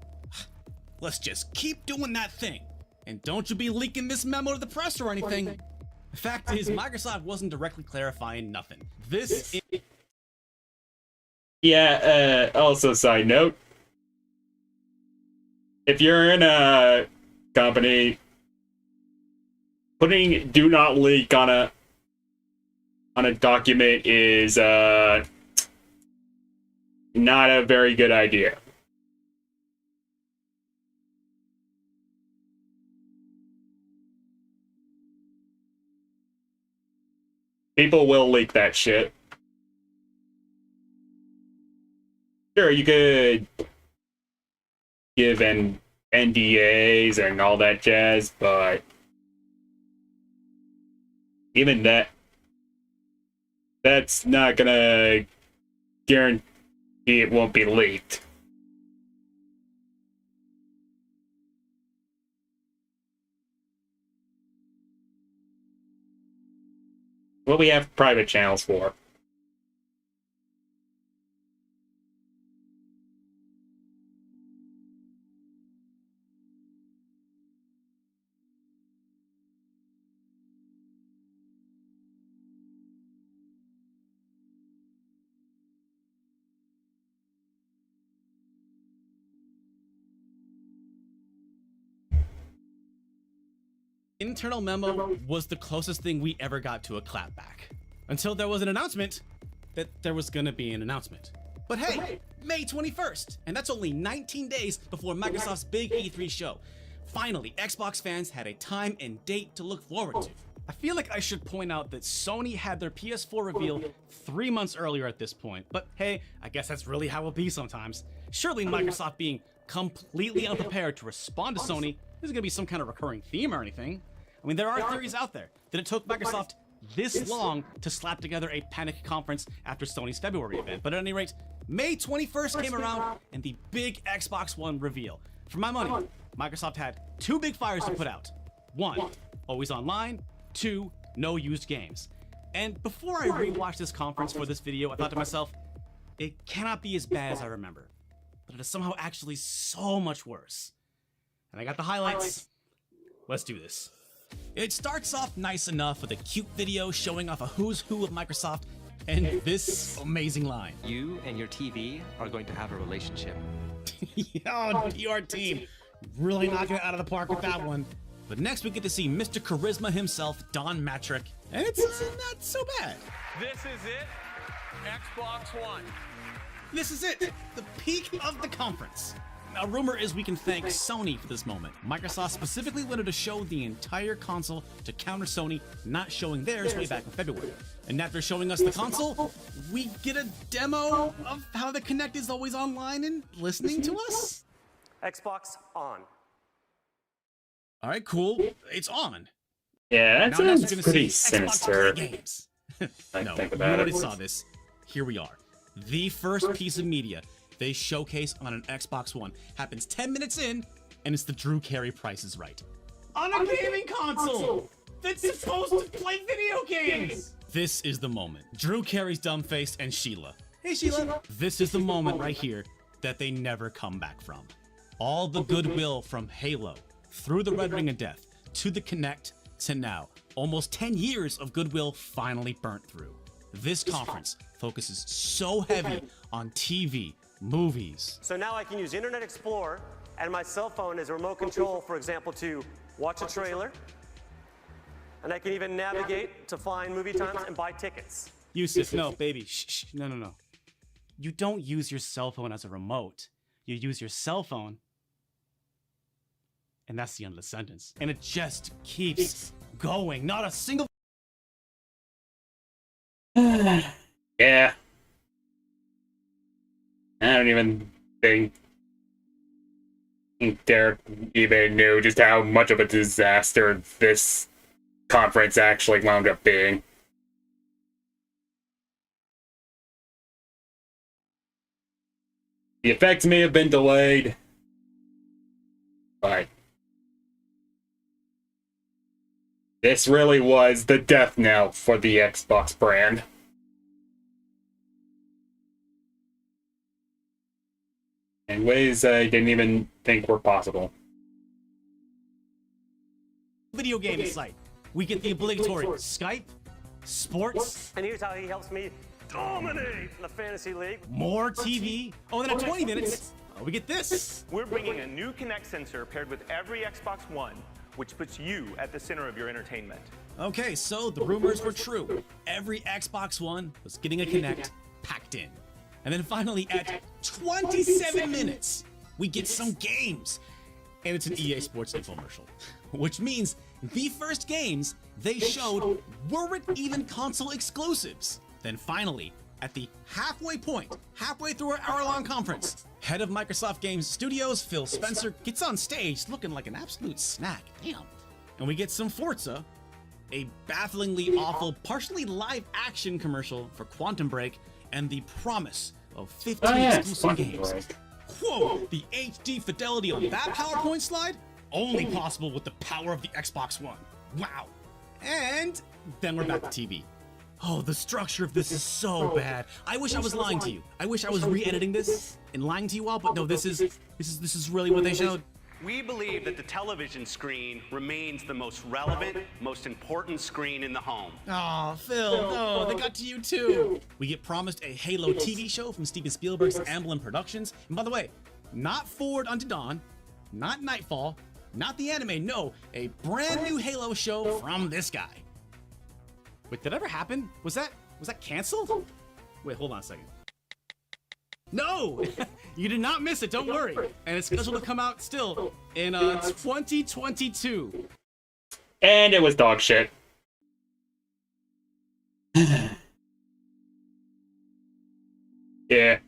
Let's just keep doing that thing. And don't you be leaking this memo to the press or anything. The fact is, Microsoft wasn't directly clarifying nothing. This is... Yeah, also side note, if you're in a company, putting do not leak on a document is not a very good idea. People will leak that shit. Sure, you could give NDAs and all that jazz, but even that, that's not gonna guarantee it won't be leaked. What we have private channels for. Internal memo was the closest thing we ever got to a clapback. Until there was an announcement that there was gonna be an announcement. But hey, May 21st, and that's only 19 days before Microsoft's big E3 show. Finally, Xbox fans had a time and date to look forward to. I feel like I should point out that Sony had their PS4 reveal 3 months earlier at this point, but hey, I guess that's really how it be sometimes. Surely Microsoft being completely unprepared to respond to Sony isn't gonna be some kind of recurring theme or anything. I mean, there are theories out there that it took Microsoft this long to slap together a panic conference after Sony's February event. But at any rate, May 21st came around and the big Xbox One reveal. For my money, Microsoft had 2 big fires to put out. 1, always online. 2, no used games. And before I rewatched this conference for this video, I thought to myself, it cannot be as bad as I remember. But it is somehow actually so much worse. And I got the highlights. Let's do this. It starts off nice enough with a cute video showing off a who's who of Microsoft and this amazing line. You and your TV are going to have a relationship. Oh, PR team. Really knocking it out of the park with that one. But next we get to see Mr. Charisma himself, Don Matrick. And it's not so bad. This is it. Xbox One. This is it. The peak of the conference. Now, rumor is we can thank Sony for this moment. Microsoft specifically wanted to show the entire console to counter Sony not showing theirs way back in February. And after showing us the console, we get a demo of how the Kinect is always online and listening to us? Xbox on. All right, cool. It's on. Yeah, that Now next sounds we're gonna pretty see Xbox sinister. Play Games. No, think we about already it. saw this. Here we are. The first piece of media they showcase on an Xbox One happens 10 minutes in, and it's the Drew Carey Price is Right. On a gaming console that's supposed to play video games! This is the moment. Drew Carey's dumbfaced and Sheila. Hey, Sheila. This is the moment right here that they never come back from. All the goodwill from Halo, through the Red Ring of Death, to the Kinect, to now. Almost 10 years of goodwill finally burnt through. This conference focuses so heavy on TV, movies. So now I can use Internet Explorer and my cell phone as a remote control, for example, to watch a trailer. And I can even navigate to find movie times and buy tickets. Yusuf, no, baby, shh, no. You don't use your cell phone as a remote. You use your cell phone, and that's the end of the sentence. And it just keeps going. Not a single... Yeah. I don't even think Derek even knew just how much of a disaster this conference actually wound up being. The effects may have been delayed, but this really was the death knell for the Xbox brand. In ways I didn't even think were possible. Video game site. We get the obligatory Skype, sports, And here's how he helps me dominate the fantasy league. more TV. Oh, then at 20 minutes, we get this. We're bringing a new Kinect sensor paired with every Xbox One, which puts you at the center of your entertainment. Okay, so the rumors were true. Every Xbox One was getting a Kinect packed in. And then finally, at 27 minutes, we get some games. And it's an EA Sports infomercial. Which means the first games they showed weren't even console exclusives. Then finally, at the halfway point, halfway through our hour-long conference, head of Microsoft Games Studios, Phil Spencer, gets on stage looking like an absolute snack. Damn. And we get some Forza a bafflingly awful, partially live-action commercial for Quantum Break, and the promise of 15 exclusive games. Whoa, the HD fidelity on that PowerPoint slide? Only possible with the power of the Xbox One. Wow. And then we're back to TV. Oh, the structure of this is so bad. I wish I was lying to you. I wish I was re-editing this and lying to you all, but no, this is really what they showed. We believe that the television screen remains the most relevant, most important screen in the home. Aw, Phil, no, they got to you too. We get promised a Halo TV show from Steven Spielberg's Amblin Productions. And by the way, not Forward Unto Dawn, not Nightfall, not the anime, no, a brand new Halo show from this guy. Wait, did that ever happen? Was that canceled? Wait, hold on a second. No! You did not miss it, don't worry. And it's scheduled to come out still in 2022. And it was dog shit. Yeah,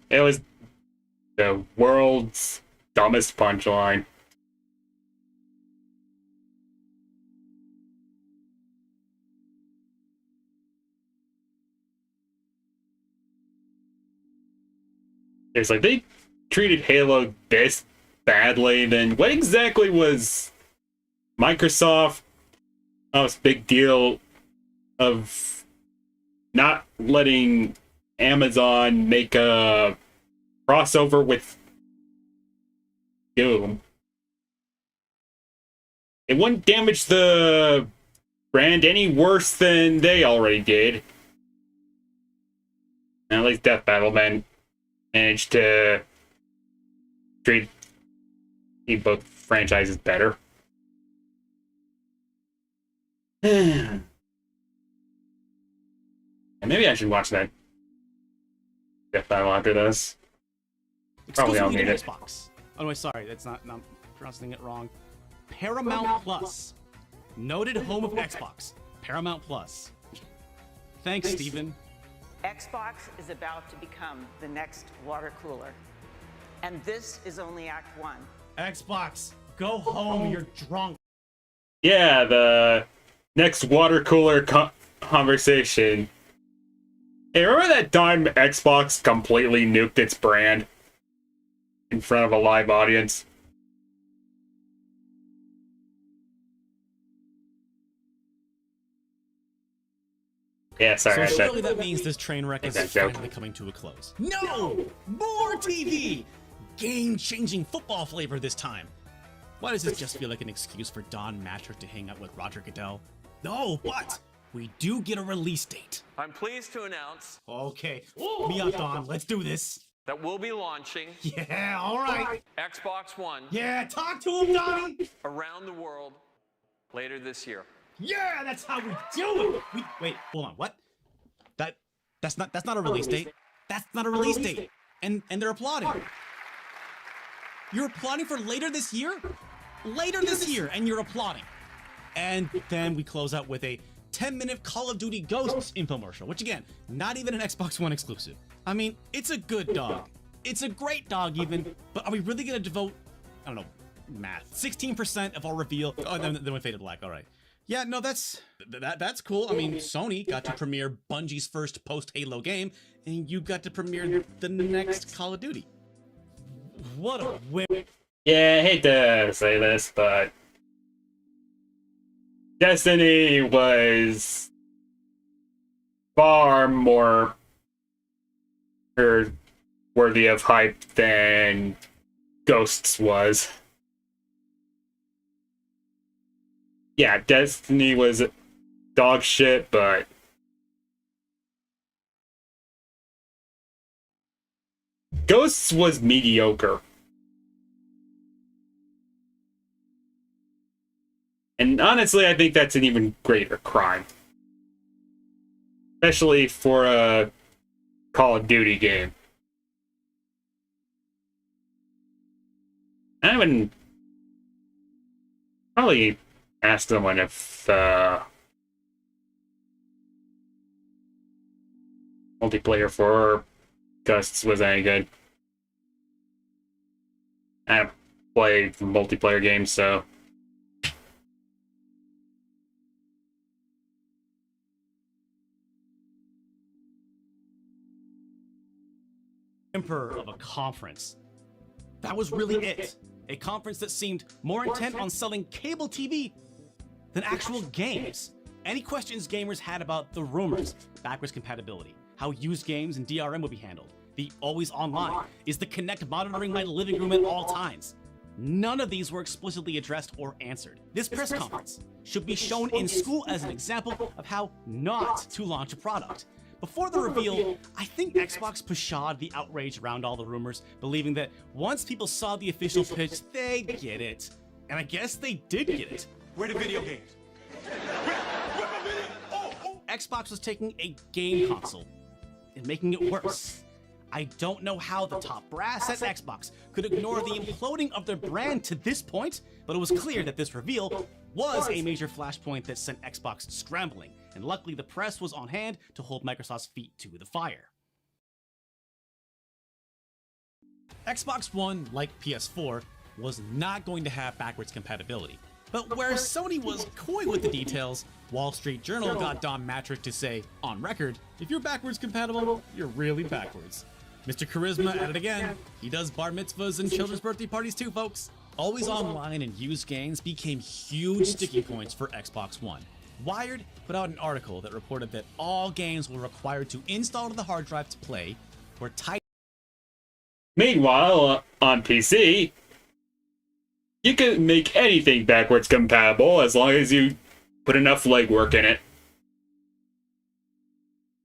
it was the world's dumbest punchline. It's like they treated Halo this badly, then what exactly was Microsoft big deal of not letting Amazon make a crossover with Doom? It wouldn't damage the brand any worse than they already did. And at least Death Battle managed to treat both franchises better. And maybe I should watch that Death Battle after this. Probably I'll need it. Xbox. Oh, wait, sorry, that's not. I'm pronouncing it wrong. Paramount Plus, noted home of Xbox. Paramount Plus. Thanks, Steven. Xbox is about to become the next water cooler. And this is only Act 1. Xbox, go home, you're drunk. Yeah, the next water cooler conversation. Hey, remember that time Xbox completely nuked its brand in front of a live audience? Yeah, sorry. So surely that means this train wreck is finally coming to a close. No! More TV! Game-changing football flavor this time. Why does this just feel like an excuse for Don Matrick to hang out with Roger Goodell? No, but we do get a release date. I'm pleased to announce. Okay, me up, Don. Let's do this. That we'll be launching. Yeah, all right. Xbox One. Yeah, talk to him, Donnie. Around the world later this year. Yeah, that's how we do it. Wait, hold on. What? That's not a release date. That's not a release date. And they're applauding. You're applauding for later this year? Later this year, and you're applauding. And then we close out with a 10-minute Call of Duty Ghosts infomercial, which again, not even an Xbox One exclusive. I mean, it's a good dog. It's a great dog even, but are we really gonna devote, I don't know, math, 16% of our reveal? Oh, then we faded black, all right. Yeah, no, that's cool. I mean, Sony got to premiere Bungie's first post-Halo game, and you got to premiere the next Call of Duty. What a whip. Yeah, I hate to say this, but Destiny was far more worthy of hype than Ghosts was. Yeah, Destiny was dog shit, but Ghosts was mediocre. And honestly, I think that's an even greater crime. Especially for a Call of Duty game. I haven't probably asked someone if multiplayer for Ghosts was any good. I don't play multiplayer games, so Emperor of a conference. That was really it. A conference that seemed more intent on selling cable TV than actual games. Any questions gamers had about the rumors, backwards compatibility, how used games and DRM would be handled, the always online, is the Kinect monitoring my living room at all times? None of these were explicitly addressed or answered. This press conference should be shown in school as an example of how not to launch a product. Before the reveal, I think Xbox pashad the outrage around all the rumors, believing that once people saw the official pitch, they'd get it. And I guess they did get it. Where the video games? Xbox was taking a game console and making it worse. I don't know how the top brass at Xbox could ignore the imploding of their brand to this point, but it was clear that this reveal was a major flashpoint that sent Xbox scrambling, and luckily the press was on hand to hold Microsoft's feet to the fire. Xbox One, like PS4, was not going to have backwards compatibility. But where Sony was coy with the details, Wall Street Journal got Don Matrick to say, on record, if you're backwards compatible, you're really backwards. Mr. Charisma at it again. He does bar mitzvahs and children's birthday parties too, folks. Always online and used games became huge sticking points for Xbox One. Wired put out an article that reported that all games were required to install to the hard drive to play were tied. Meanwhile, on PC, you can make anything backwards compatible as long as you put enough legwork in it.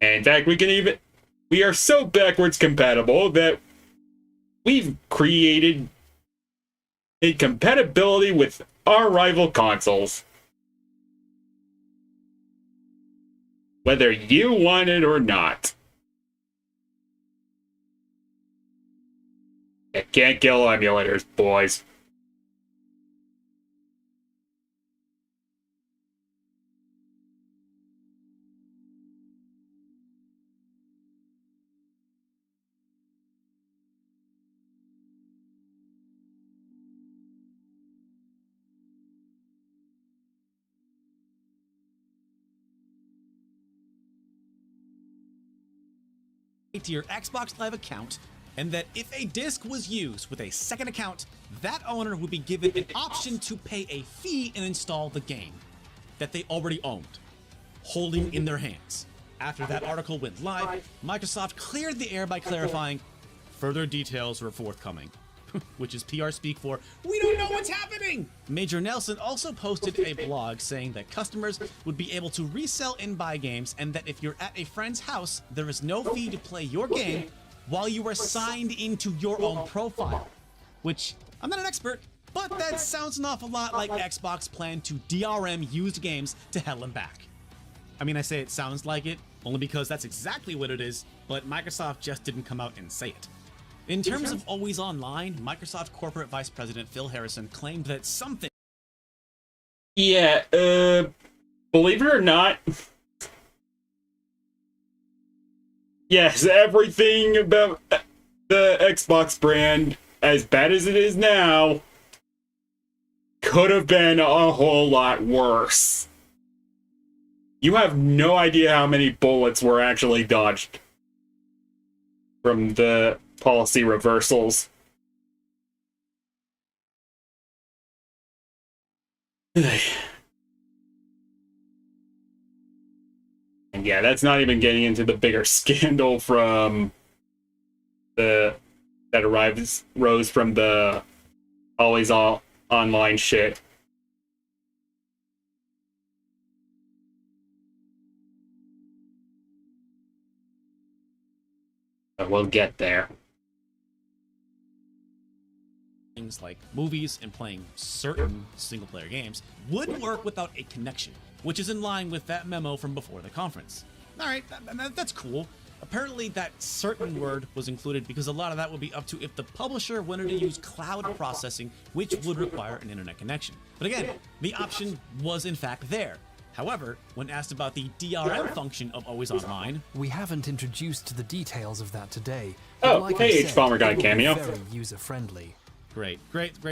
And in fact, we are so backwards compatible that we've created a compatibility with our rival consoles. Whether you want it or not. You can't kill emulators, boys. To your Xbox Live account, and that if a disc was used with a second account, that owner would be given an option to pay a fee and install the game that they already owned, holding in their hands. After that article went live, Microsoft cleared the air by clarifying further details were forthcoming, which is PR speak for, we don't know what's happening! Major Nelson also posted a blog saying that customers would be able to resell and buy games, and that if you're at a friend's house, there is no fee to play your game while you are signed into your own profile. Which, I'm not an expert, but that sounds an awful lot like Xbox planned to DRM used games to hell and back. I mean, I say it sounds like it, only because that's exactly what it is, but Microsoft just didn't come out and say it. In terms of always online, Microsoft Corporate Vice President Phil Harrison claimed that something... Yeah, believe it or not, yes, everything about the Xbox brand, as bad as it is now, could have been a whole lot worse. You have no idea how many bullets were actually dodged from the policy reversals. And yeah, that's not even getting into the bigger scandal from rose from the always online shit. But we'll get there. Things like movies and playing certain single-player games would work without a connection, which is in line with that memo from before the conference. Alright, that's cool. Apparently that certain word was included because a lot of that would be up to if the publisher wanted to use cloud processing, which would require an internet connection. But again, the option was in fact there. However, when asked about the DRM function of Always Online, we haven't introduced the details of that today. Oh, like hey, H-Bomber got a it will be cameo. Very user-friendly. Great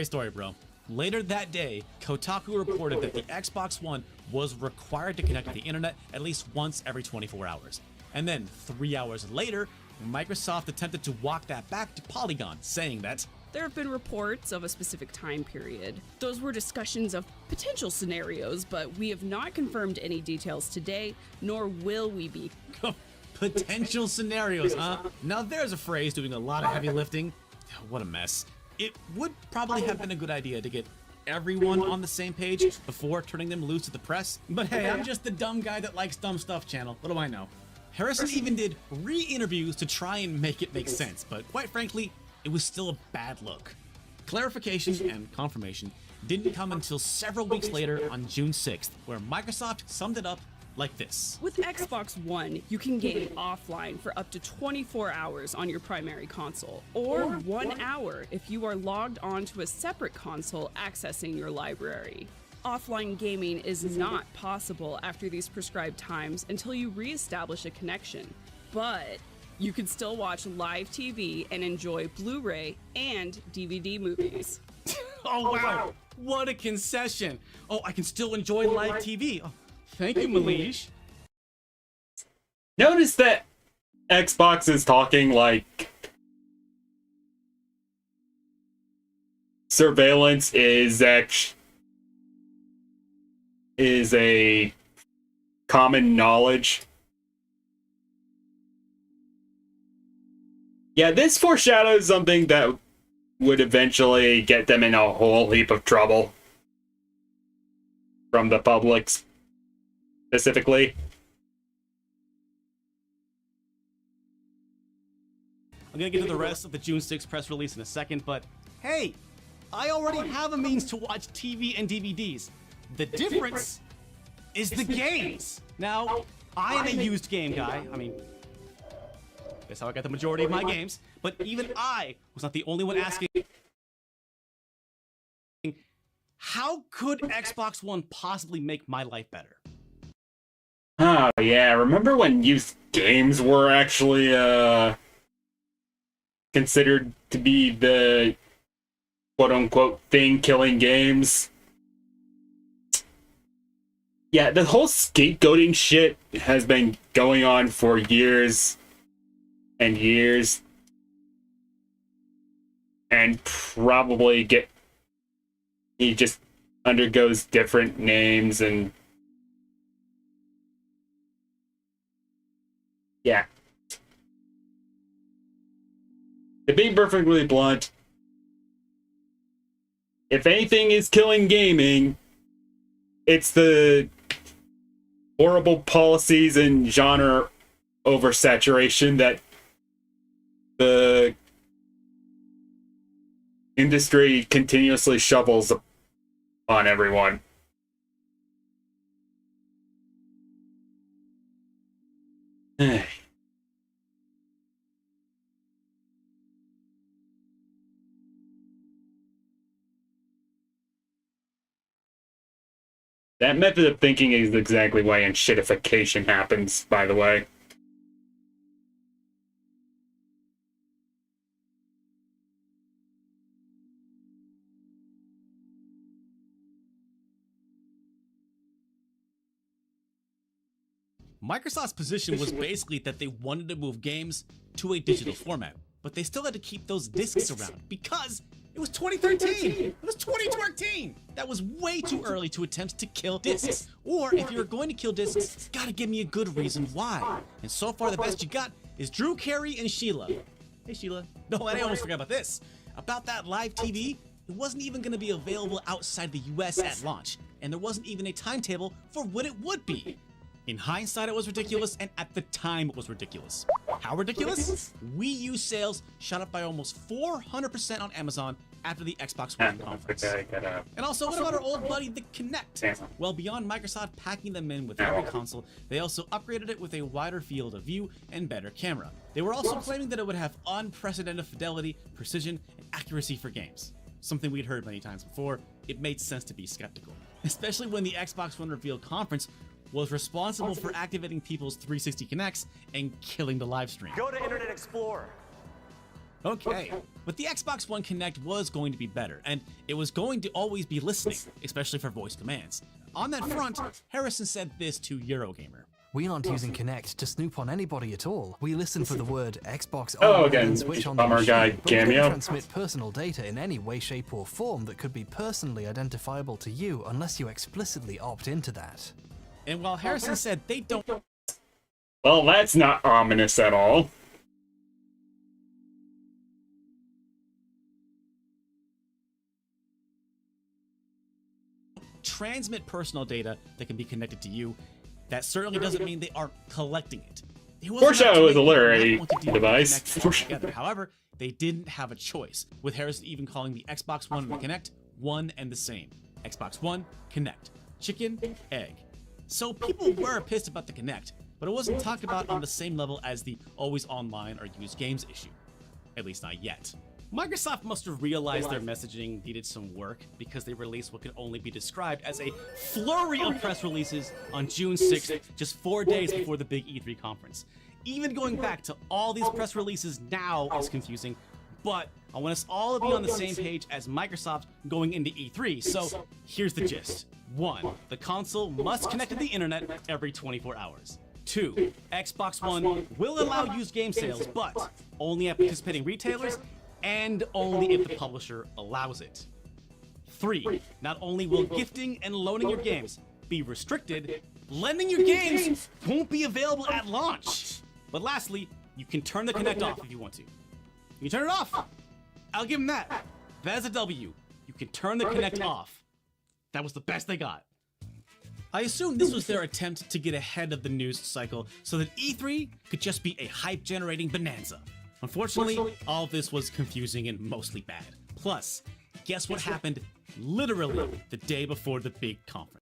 story, bro. Later that day, Kotaku reported that the Xbox One was required to connect to the internet at least once every 24 hours. And then 3 hours later, Microsoft attempted to walk that back to Polygon, saying that there have been reports of a specific time period. Those were discussions of potential scenarios, but we have not confirmed any details today, nor will we be. Potential scenarios, huh? Now there's a phrase doing a lot of heavy lifting. What a mess. It would probably have been a good idea to get everyone on the same page before turning them loose to the press. But hey, I'm just the dumb guy that likes dumb stuff channel. What do I know? Harrison even did re-interviews to try and make it make sense, but quite frankly, it was still a bad look. Clarification and confirmation didn't come until several weeks later on June 6th, where Microsoft summed it up like this. With Xbox One, you can game offline for up to 24 hours on your primary console, or 1 hour if you are logged onto a separate console accessing your library. Offline gaming is not possible after these prescribed times until you re-establish a connection, but you can still watch live TV and enjoy Blu-ray and DVD movies. Oh wow, what a concession. Oh, I can still enjoy live TV. Oh, thank you, Malish. Notice that Xbox is talking like surveillance is a common knowledge. Yeah, this foreshadows something that would eventually get them in a whole heap of trouble from the public, specifically. I'm gonna get to the rest of the June 6th press release in a second, but hey, I already have a means to watch TV and DVDs. The difference is the games. Now, I am a used game guy. I mean, that's how I got the majority of my games. But even I was not the only one asking, how could Xbox One possibly make my life better? Oh yeah, remember when used games were actually considered to be the quote-unquote thing killing games? Yeah, the whole scapegoating shit has been going on for years and years. And probably he just undergoes different names and yeah. To be perfectly blunt, if anything is killing gaming, it's the horrible policies and genre oversaturation that the industry continuously shovels on everyone. That method of thinking is exactly why shitification happens, by the way. Microsoft's position was basically that they wanted to move games to a digital format, but they still had to keep those discs around because it was 2013! It was 2013! That was way too early to attempt to kill discs. Or if you were going to kill discs, gotta give me a good reason why. And so far the best you got is Drew Carey and Sheila. Hey Sheila. No, I almost forgot about this. About that live TV, it wasn't even gonna be available outside the US at launch, and there wasn't even a timetable for when it would be. In hindsight, it was ridiculous, and at the time, it was ridiculous. How ridiculous? Wii U sales shot up by almost 400% on Amazon after the Xbox One conference. And also, what about our old buddy, the Kinect? Well, beyond Microsoft packing them in with every console, they also upgraded it with a wider field of view and better camera. They were also claiming that it would have unprecedented fidelity, precision, and accuracy for games. Something we'd heard many times before. It made sense to be skeptical, especially when the Xbox One reveal conference was responsible for activating people's 360 Connects and killing the live stream. Go to Internet Explorer. Okay, but the Xbox One Connect was going to be better, and it was going to always be listening, especially for voice commands. On that front, Harrison said this to Eurogamer. We aren't using Kinect to snoop on anybody at all. We listen for the word Xbox Oh, on again, and switch on the bummer guy machine, but we don't cameo. transmit personal data in any way, shape, or form that could be personally identifiable to you unless you explicitly opt into that. And while Harrison said they don't... Well, that's not ominous at all. transmit personal data that can be connected to you, that certainly doesn't mean they are collecting it. Foreshadow is a literary device. Together. However, they didn't have a choice, with Harrison even calling the Xbox One and the Kinect one and the same. Xbox One, Kinect. Chicken, egg. So people were pissed about the Kinect, but it wasn't talked about on the same level as the always online or used games issue. At least not yet. Microsoft must have realized their messaging needed some work because they released what could only be described as a flurry of press releases on June 6th, just 4 days before the big E3 conference. Even going back to all these press releases now is confusing, but I want us all to be on the same page as Microsoft going into E3, so here's the gist. 1. The console must connect to the internet every 24 hours. 2. Xbox One will allow used game sales, but only at participating retailers and only if the publisher allows it. 3. Not only will gifting and loaning your games be restricted, lending your games won't be available at launch. But lastly, you can turn the Kinect off if you want to. You turn it off. I'll give them that. That is a W. You can turn the Kinect off. That was the best they got. I assume this was their attempt to get ahead of the news cycle so that E3 could just be a hype-generating bonanza. Unfortunately, all of this was confusing and mostly bad. Plus, guess what happened literally the day before the big conference?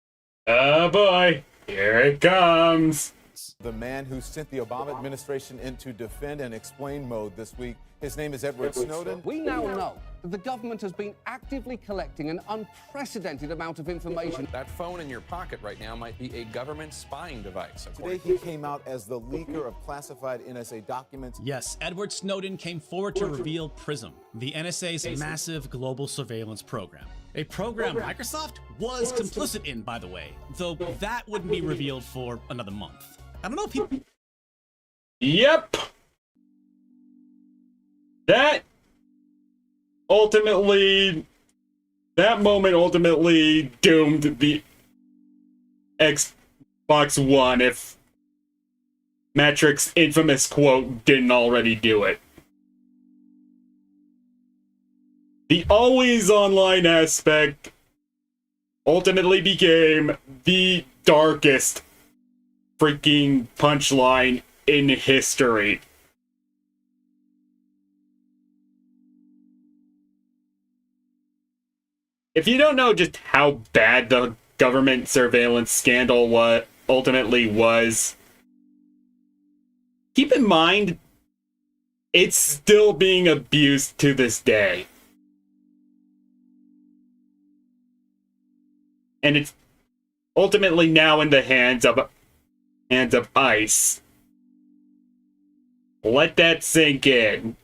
Oh boy, here it comes. The man who sent the Obama administration into defend and explain mode this week. His name is Edward Snowden. We now know that the government has been actively collecting an unprecedented amount of information. That phone in your pocket right now might be a government spying device. Today he came out as the leaker of classified NSA documents. Yes, Edward Snowden came forward to reveal PRISM, the NSA's massive global surveillance program. A program Microsoft was complicit in, by the way, though that wouldn't be revealed for another month. I don't know if people... Yep. That moment ultimately doomed the Xbox One if Matrix's infamous quote didn't already do it. The always online aspect ultimately became the darkest freaking punchline in history. If you don't know just how bad the government surveillance scandal ultimately was, keep in mind, it's still being abused to this day. And it's ultimately now in the hands of ICE. Let that sink in.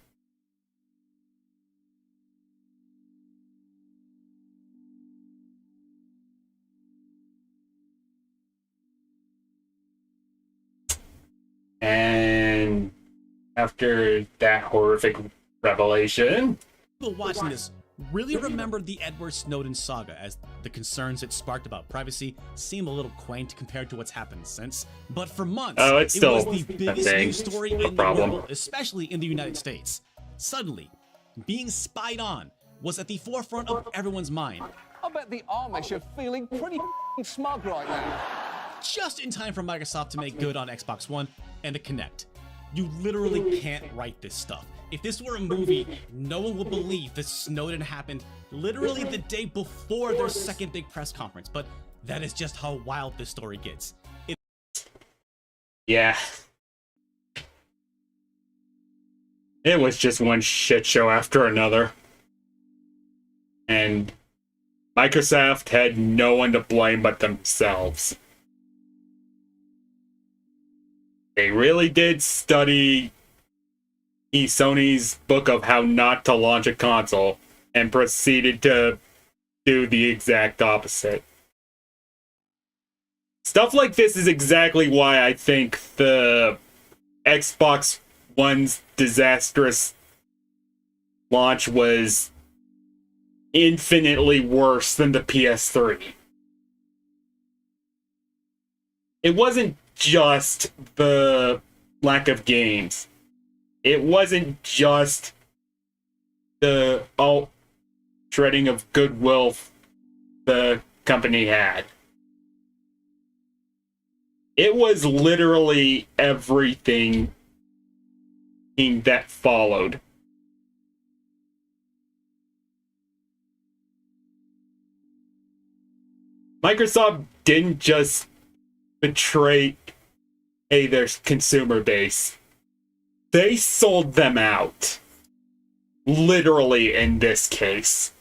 And after that horrific revelation, people watching this really remember the Edward Snowden saga, as the concerns it sparked about privacy seem a little quaint compared to what's happened since. But for months, it was the biggest news story in the world, especially in the United States. Suddenly, being spied on was at the forefront of everyone's mind. I bet the Amish are feeling pretty smug right now. Just in time for Microsoft to make good on Xbox One and the Kinect. You literally can't write this stuff. If this were a movie, no one would believe that Snowden happened literally the day before their second big press conference, but that is just how wild this story gets. Yeah. It was just one shit show after another. And Microsoft had no one to blame but themselves. They really did study Sony's book of how not to launch a console and proceeded to do the exact opposite. Stuff like this is exactly why I think the Xbox One's disastrous launch was infinitely worse than the PS3. It wasn't just the lack of games. It wasn't just the shredding of goodwill the company had. It was literally everything that followed. Microsoft didn't just betray their consumer base. They sold them out. Literally in this case.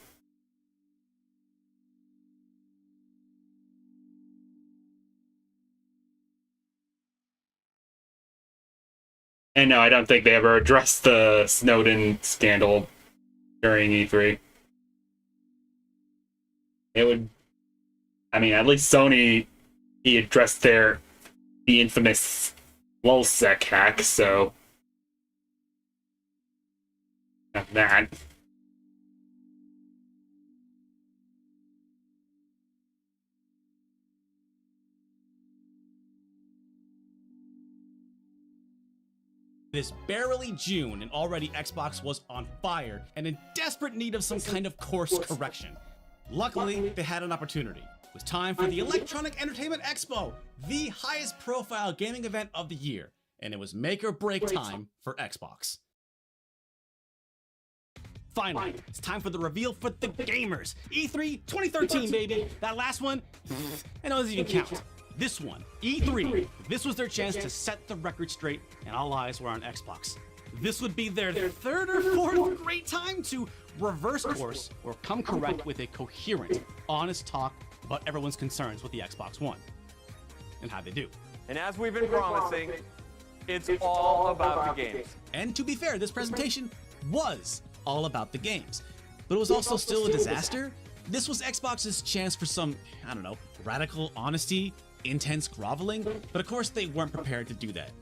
And no, I don't think they ever addressed the Snowden scandal during E3. It would... I mean, at least Sony, he addressed the infamous LulzSec hack, so... Not that. It is barely June and already Xbox was on fire and in desperate need of some kind of course correction. Luckily, they had an opportunity. It was time for the Electronic Entertainment Expo, the highest profile gaming event of the year, and it was make or break time for Xbox. Finally, it's time for the reveal for the gamers. E3 2013, baby. That last one, it doesn't even count. This one, E3, this was their chance to set the record straight, and all eyes were on Xbox. This would be their third or fourth great time to reverse course or come correct with a coherent, honest talk about everyone's concerns with the Xbox One. And how'd they do? And as we've been promising, it's all about the games. And to be fair, this presentation was all about the games. But it was also still a disaster. This was Xbox's chance for some, I don't know, radical honesty, intense groveling, but of course they weren't prepared to do that.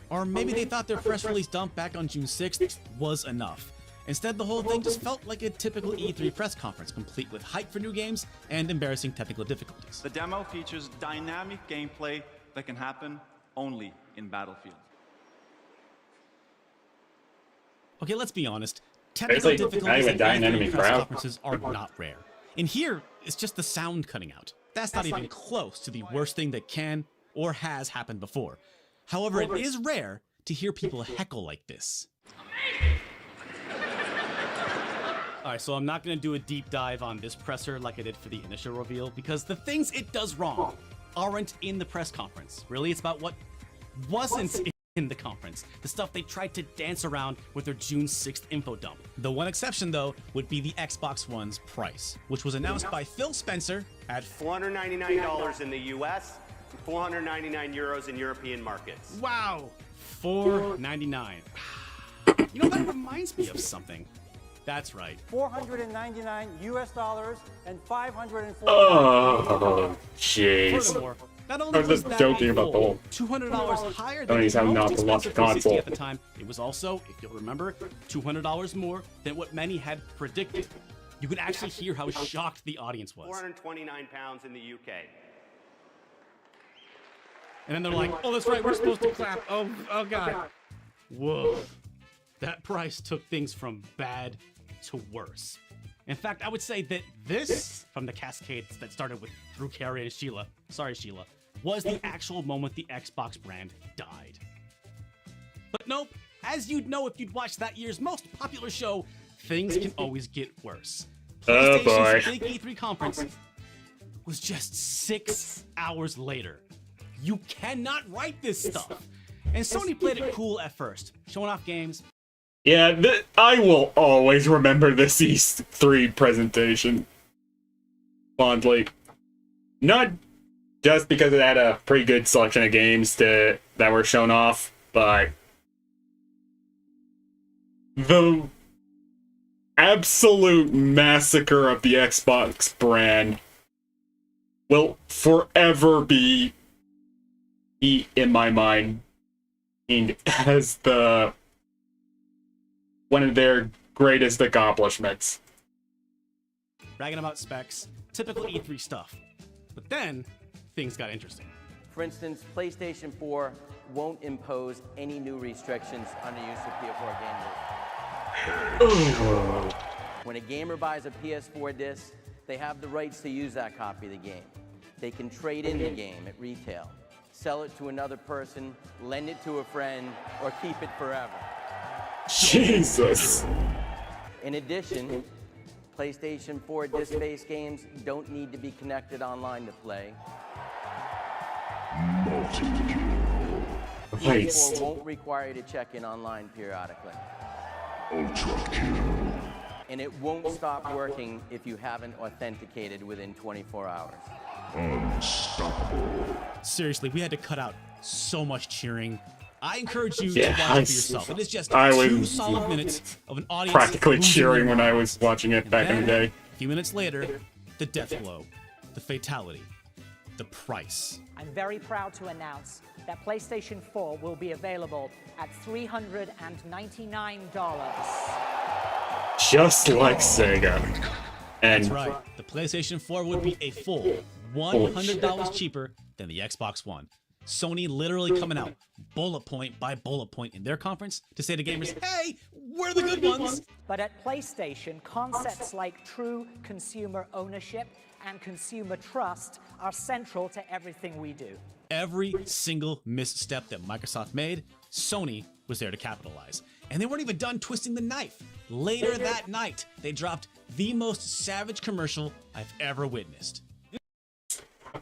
Or maybe they thought their press release dump back on June 6th was enough. Instead, the whole thing just felt like a typical E3 press conference, complete with hype for new games and embarrassing technical difficulties. The demo features dynamic gameplay that can happen only in Battlefield. Okay, let's be honest. Technical difficulties at E3 press conferences are not rare. And here, it's just the sound cutting out. That's not even close to the worst thing that can or has happened before. However, it is rare to hear people heckle like this. Alright, so I'm not going to do a deep dive on this presser like I did for the initial reveal, because the things it does wrong aren't in the press conference. Really, it's about what wasn't in the conference. The stuff they tried to dance around with their June 6th info dump. The one exception, though, would be the Xbox One's price, which was announced by Phil Spencer at $499 in the US, and 499 euros in European markets. Wow! $499. You know, that reminds me of something. That's right. $499 US and $540. Oh, jeez. Furthermore, not only was that joking about the whole $200 higher than Tony's the having most not to launch expensive the 360 console. at the time, it was also, if you'll remember, $200 more than what many had predicted. You could actually hear how shocked the audience was. £429 in the UK. And then they're like, oh, that's right, we're supposed to clap. Oh God. Whoa. That price took things from bad to worse. In fact, I would say that this, from the cascades that started with Drew Carey and Sheila, sorry Sheila, was the actual moment the Xbox brand died. But nope, as you'd know if you'd watched that year's most popular show, things can always get worse. Oh boy. PlayStation's big E3 conference was just 6 hours later. You cannot write this stuff. And Sony played it cool at first, showing off games. Yeah, I will always remember this E3 presentation fondly. Not just because it had a pretty good selection of games that were shown off, but the absolute massacre of the Xbox brand will forever be he, in my mind, as one of their greatest accomplishments. Bragging about specs, typical E3 stuff. But then, things got interesting. For instance, PlayStation 4 won't impose any new restrictions on the use of PS4 game discs. When a gamer buys a PS4 disc, they have the rights to use that copy of the game. They can trade in the game at retail, sell it to another person, lend it to a friend, or keep it forever. Jesus! In addition, PlayStation 4 disc-based games don't need to be connected online to play. PS4 won't require you to check in online periodically. And it won't stop working if you haven't authenticated within 24 hours. Unstoppable. Seriously, we had to cut out so much cheering. I encourage you to watch it for yourself. It is just 2 solid minutes of an audience practically cheering when I was watching it back in the day. A few minutes later, the death blow, the fatality, the price. I'm very proud to announce that PlayStation 4 will be available at $399. Just like Sega. And that's right. The PlayStation 4 would be a full $100 cheaper than the Xbox One. Sony literally coming out bullet point by bullet point in their conference to say to gamers, hey, we're the good ones. But at PlayStation, concepts like true consumer ownership and consumer trust are central to everything we do. Every single misstep that Microsoft made, Sony was there to capitalize. And they weren't even done twisting the knife. Later that night, they dropped the most savage commercial I've ever witnessed.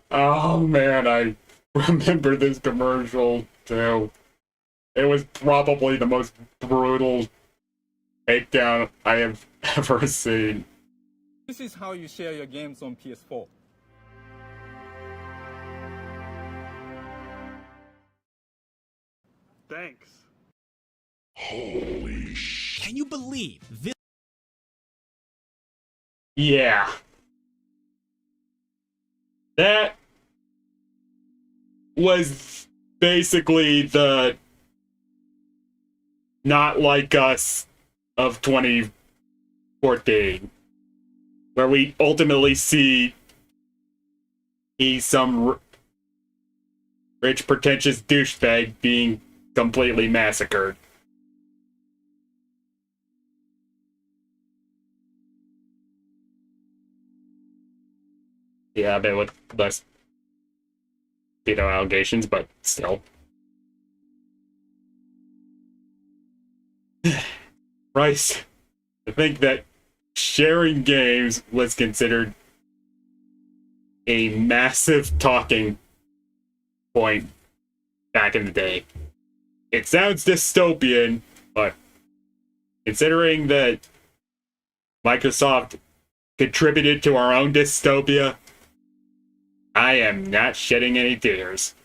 Oh man, I remember this commercial too. It was probably the most brutal takedown I have ever seen. This is how you share your games on PS4. Thanks. Holy sh! Can you believe this? Yeah. That was basically the Not Like Us of 2014, where we ultimately see some rich, pretentious douchebag being completely massacred. Yeah, a bit with less allegations, but still. Christ. I think that sharing games was considered a massive talking point back in the day. It sounds dystopian, but considering that Microsoft contributed to our own dystopia, I am not shedding any tears.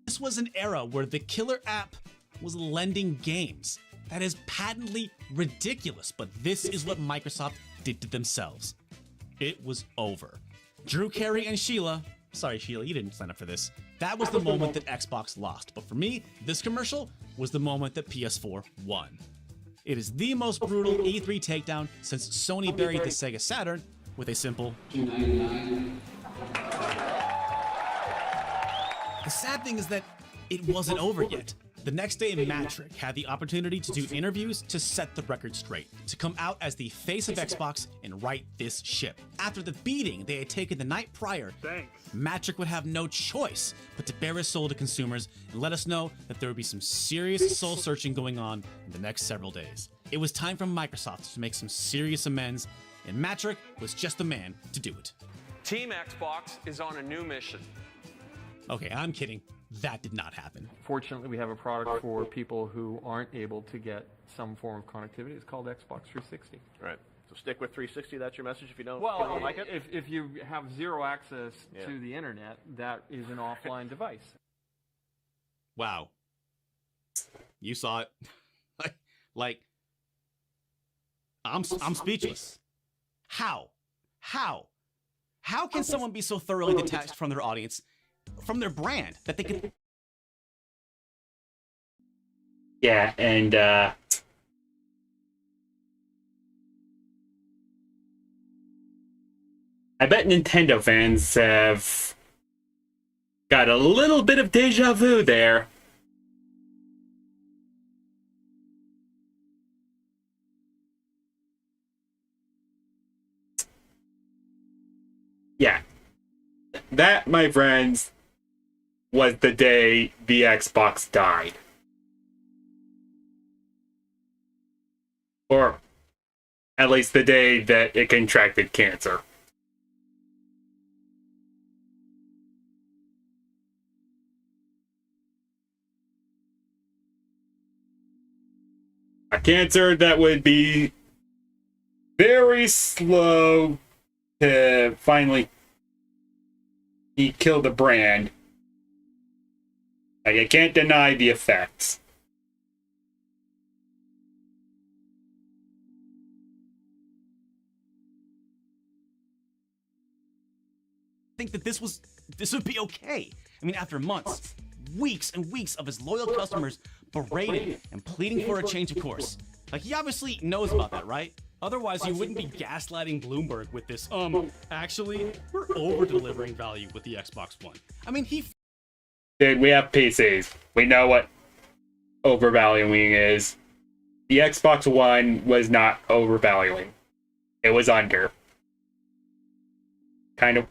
This was an era where the killer app was lending games. That is patently ridiculous, but this is what Microsoft did to themselves. It was over. Drew Carey and Sheila, sorry Sheila, you didn't sign up for this. That was the moment that Xbox lost, but for me, this commercial was the moment that PS4 won. It is the most brutal E3 takedown since Sony buried the Sega Saturn with a simple $299. The sad thing is that it wasn't over yet. The next day, Matrick had the opportunity to do interviews to set the record straight, to come out as the face of Xbox and right this ship. After the beating they had taken the night prior, Matrick would have no choice but to bare his soul to consumers and let us know that there would be some serious soul searching going on in the next several days. It was time for Microsoft to make some serious amends, and Matrick was just the man to do it. Team Xbox is on a new mission. Okay, I'm kidding. That did not happen. Fortunately, we have a product for people who aren't able to get some form of connectivity. It's called Xbox 360. Right. So stick with 360. That's your message if you don't, Well, like it? if you have zero access Yeah. to the internet, that is an offline device. Wow. You saw it. like, I'm speechless. How can someone be so thoroughly detached from their audience, from their brand, that they could... Yeah, and I bet Nintendo fans have got a little bit of deja vu there. Yeah. That, my friends, was the day the Xbox died. Or at least the day that it contracted cancer. A cancer that would be very slow to finally kill the brand. Like, I can't deny the effects. think that this would be okay. I mean, after months, weeks and weeks of his loyal customers berating and pleading for a change of course. Like, he obviously knows about that, right? Otherwise, he wouldn't be gaslighting Bloomberg with this, actually, we're over-delivering value with the Xbox One. I mean, Dude, we have PCs. We know what overvaluing is. The Xbox One was not overvaluing. It was under. Kind of.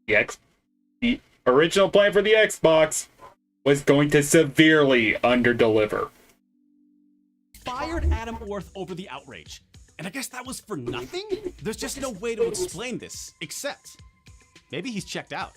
The original plan for the Xbox was going to severely underdeliver. fired Adam Orth over the outrage. And I guess that was for nothing? There's just no way to explain this, except maybe he's checked out.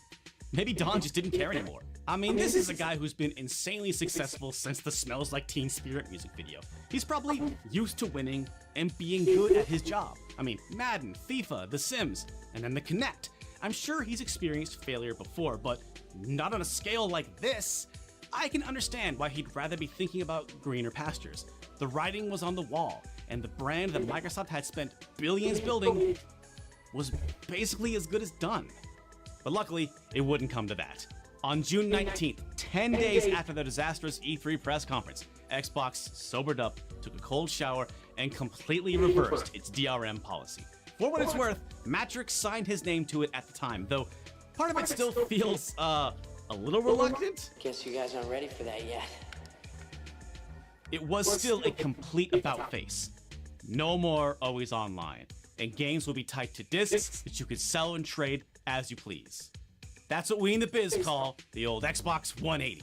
Maybe Don just didn't care anymore. I mean, this is a guy who's been insanely successful since the Smells Like Teen Spirit music video. He's probably used to winning and being good at his job. I mean, Madden, FIFA, The Sims, and then the Kinect. I'm sure he's experienced failure before, but not on a scale like this. I can understand why he'd rather be thinking about greener pastures. The writing was on the wall, and the brand that Microsoft had spent billions building was basically as good as done. But luckily, it wouldn't come to that. On June 19th, 10 days after the disastrous E3 press conference, Xbox sobered up, took a cold shower, and completely reversed its DRM policy. For what it's worth, Matrix signed his name to it at the time, though part of it still feels, a little reluctant. Guess you guys aren't ready for that yet. It was still a complete about-face. No more always online, and games will be tied to discs that you could sell and trade as you please. That's what we in the biz call the old Xbox 180.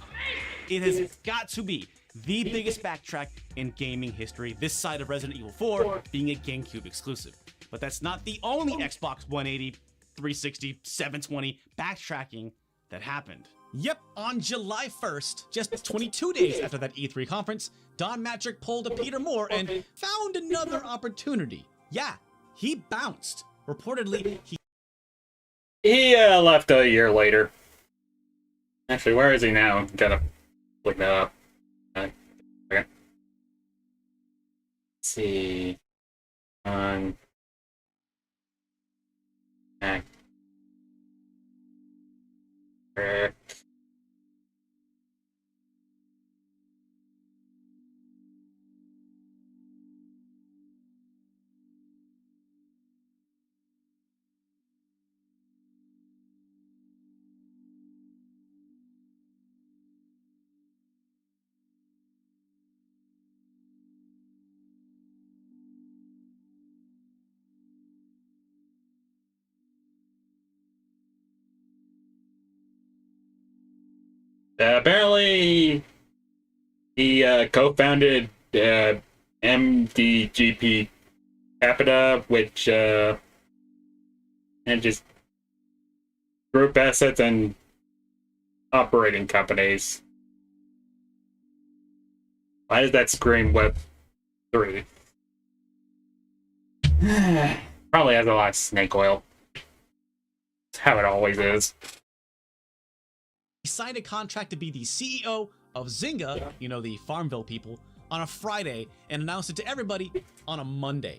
It has got to be the biggest backtrack in gaming history, this side of Resident Evil 4 being a GameCube exclusive. But that's not the only Xbox 180, 360, 720 backtracking that happened. Yep, on July 1st, just 22 days after that E3 conference, Don Matrick pulled a Peter Moore and found another opportunity. Yeah, he bounced. Reportedly, He left a year later. Actually, where is he now? Gotta look that up. Okay. Let's see. On. Apparently, he co-founded MDGP Capita, which and just group assets and operating companies. Why does that scream Web 3? Probably has a lot of snake oil. It's how it always is. He signed a contract to be the CEO of Zynga, you know, the Farmville people, on a Friday and announced it to everybody on a Monday.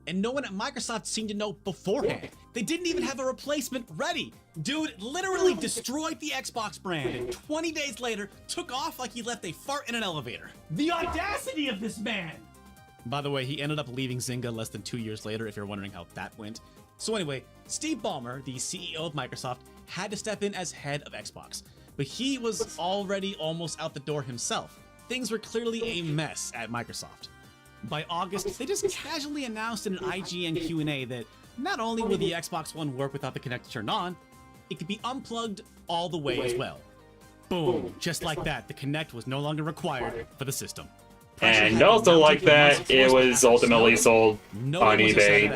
And no one at Microsoft seemed to know beforehand. They didn't even have a replacement ready. Dude literally destroyed the Xbox brand and 20 days later took off like he left a fart in an elevator. The audacity of this man! By the way, he ended up leaving Zynga less than 2 years later, if you're wondering how that went. So anyway, Steve Ballmer, the CEO of Microsoft, had to step in as head of Xbox. But he was already almost out the door himself. Things were clearly a mess at Microsoft. By August, they just casually announced in an IGN Q&A that not only would the Xbox One work without the Kinect turned on, it could be unplugged all the way as well. Boom, just like that, the Kinect was no longer required for the system. And also like that, it was ultimately sold on eBay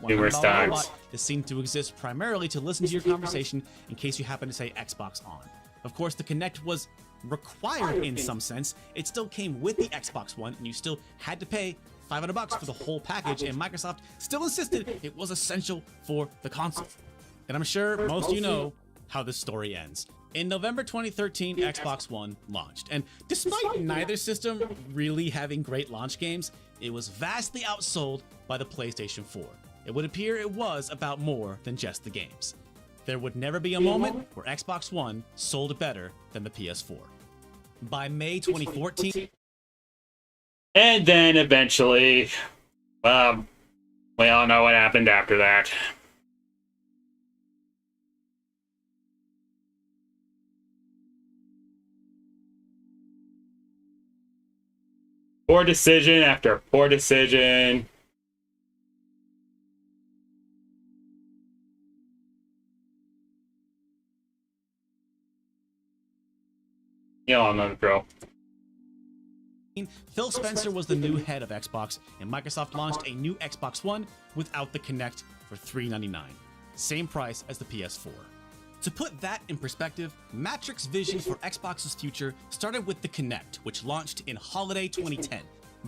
numerous times. That seemed to exist primarily to listen to your conversation in case you happen to say Xbox on. Of course, the Kinect was required in some sense. It still came with the Xbox One, and you still had to pay $500 for the whole package, and Microsoft still insisted it was essential for the console. And I'm sure most of you know how this story ends. In November 2013, Xbox One launched, and despite neither system really having great launch games, it was vastly outsold by the PlayStation 4. It would appear it was about more than just the games. There would never be a moment where Xbox One sold better than the PS4. By May 2014... And then eventually, we all know what happened after that. Poor decision after poor decision. You all know the drill. Phil Spencer was the new head of Xbox, and Microsoft launched a new Xbox One without the Kinect for $399, same price as the PS4. To put that in perspective, Matrix's vision for Xbox's future started with the Kinect, which launched in holiday 2010.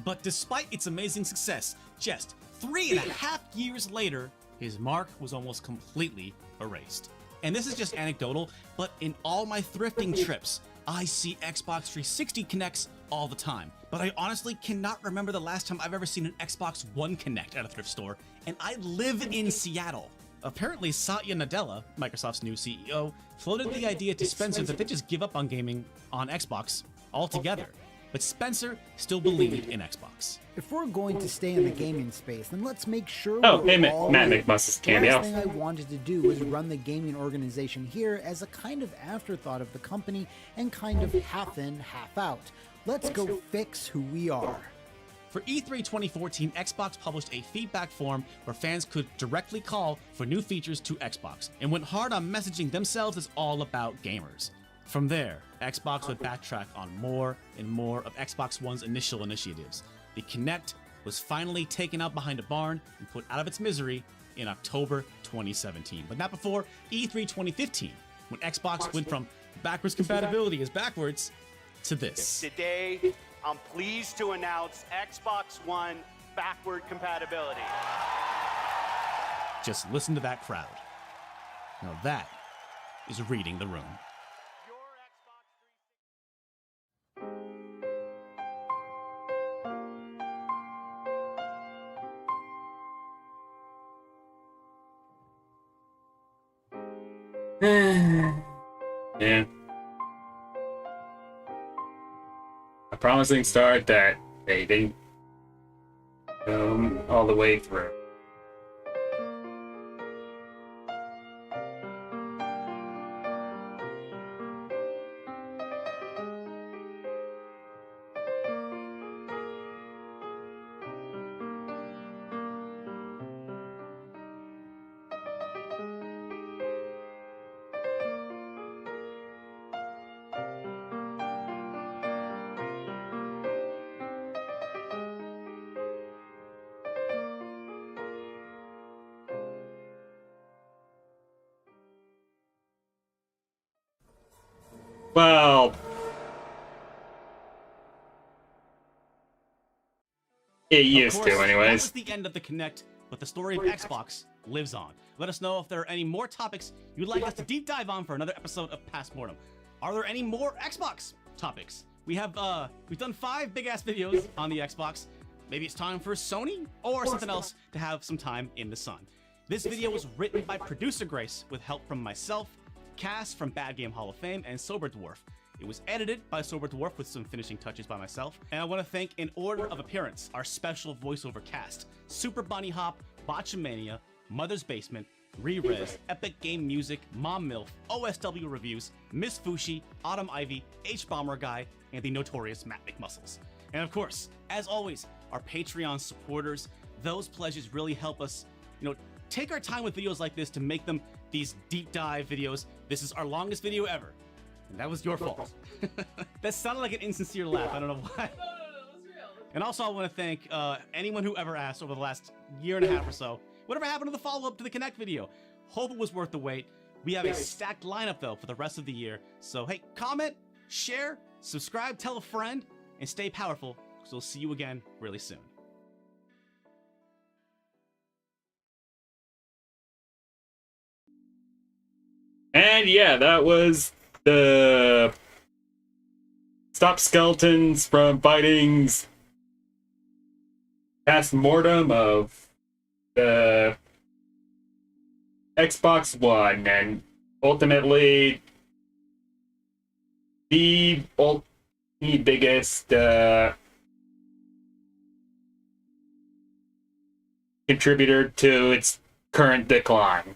But despite its amazing success, just 3.5 years later, his mark was almost completely erased. And this is just anecdotal, but in all my thrifting trips, I see Xbox 360 Kinects all the time. But I honestly cannot remember the last time I've ever seen an Xbox One Kinect at a thrift store, and I live in Seattle. Apparently, Satya Nadella, Microsoft's new CEO, floated the idea to Spencer that they just give up on gaming on Xbox altogether. But Spencer still believed in Xbox. If we're going to stay in the gaming space, then let's make sure Matt all McMust's cameo. The last thing I wanted to do was run the gaming organization here as a kind of afterthought of the company and kind of half in, half out. Let's go fix who we are. For E3 2014, Xbox published a feedback form where fans could directly call for new features to Xbox, and went hard on messaging themselves as all about gamers. From there, Xbox would backtrack on more and more of Xbox One's initial initiatives. The Kinect was finally taken out behind a barn and put out of its misery in October 2017, but not before E3 2015, when Xbox went from backwards compatibility is backwards to this. Today, I'm pleased to announce Xbox One backward compatibility. Just listen to that crowd. Now that is reading the room. Yeah. A promising start that they didn't come all the way through. Well, it used Of course, to, That anyways. was the end of the Connect, but the story of Xbox lives on. Let us know if there are any more topics you'd like us to deep dive on for another episode of Past Mortem. Are there any more Xbox topics? We've done 5 big ass videos on the Xbox. Maybe it's time for Sony or something else to have some time in the sun. This video was written by producer Grace with help from myself, Cass from Bad Game Hall of Fame, and Sober Dwarf. It was edited by Sober Dwarf with some finishing touches by myself. And I want to thank, in order of appearance, our special voiceover cast: Super Bunny Hop, Botchamania, Mother's Basement, Re-Res, Epic Game Music, Mom Milf, OSW Reviews, Miss Fushi, Autumn Ivy, H-Bomber Guy, and the notorious Matt McMuscles. And of course, as always, our Patreon supporters. Those pledges really help us, take our time with videos like this to make them these deep dive videos. This is our longest video ever, and that was your fault. That sounded like an insincere laugh. I don't know why. No, it was real. And also, I want to thank anyone who ever asked over the last year and a half or so, whatever happened to the follow-up to the Connect video. Hope it was worth the wait. We have a stacked lineup, though, for the rest of the year. So, hey, comment, share, subscribe, tell a friend, and stay powerful, because we'll see you again really soon. And yeah, that was the Stop Skeletons from Biting's Past Mortem of the Xbox One, and ultimately the biggest contributor to its current decline.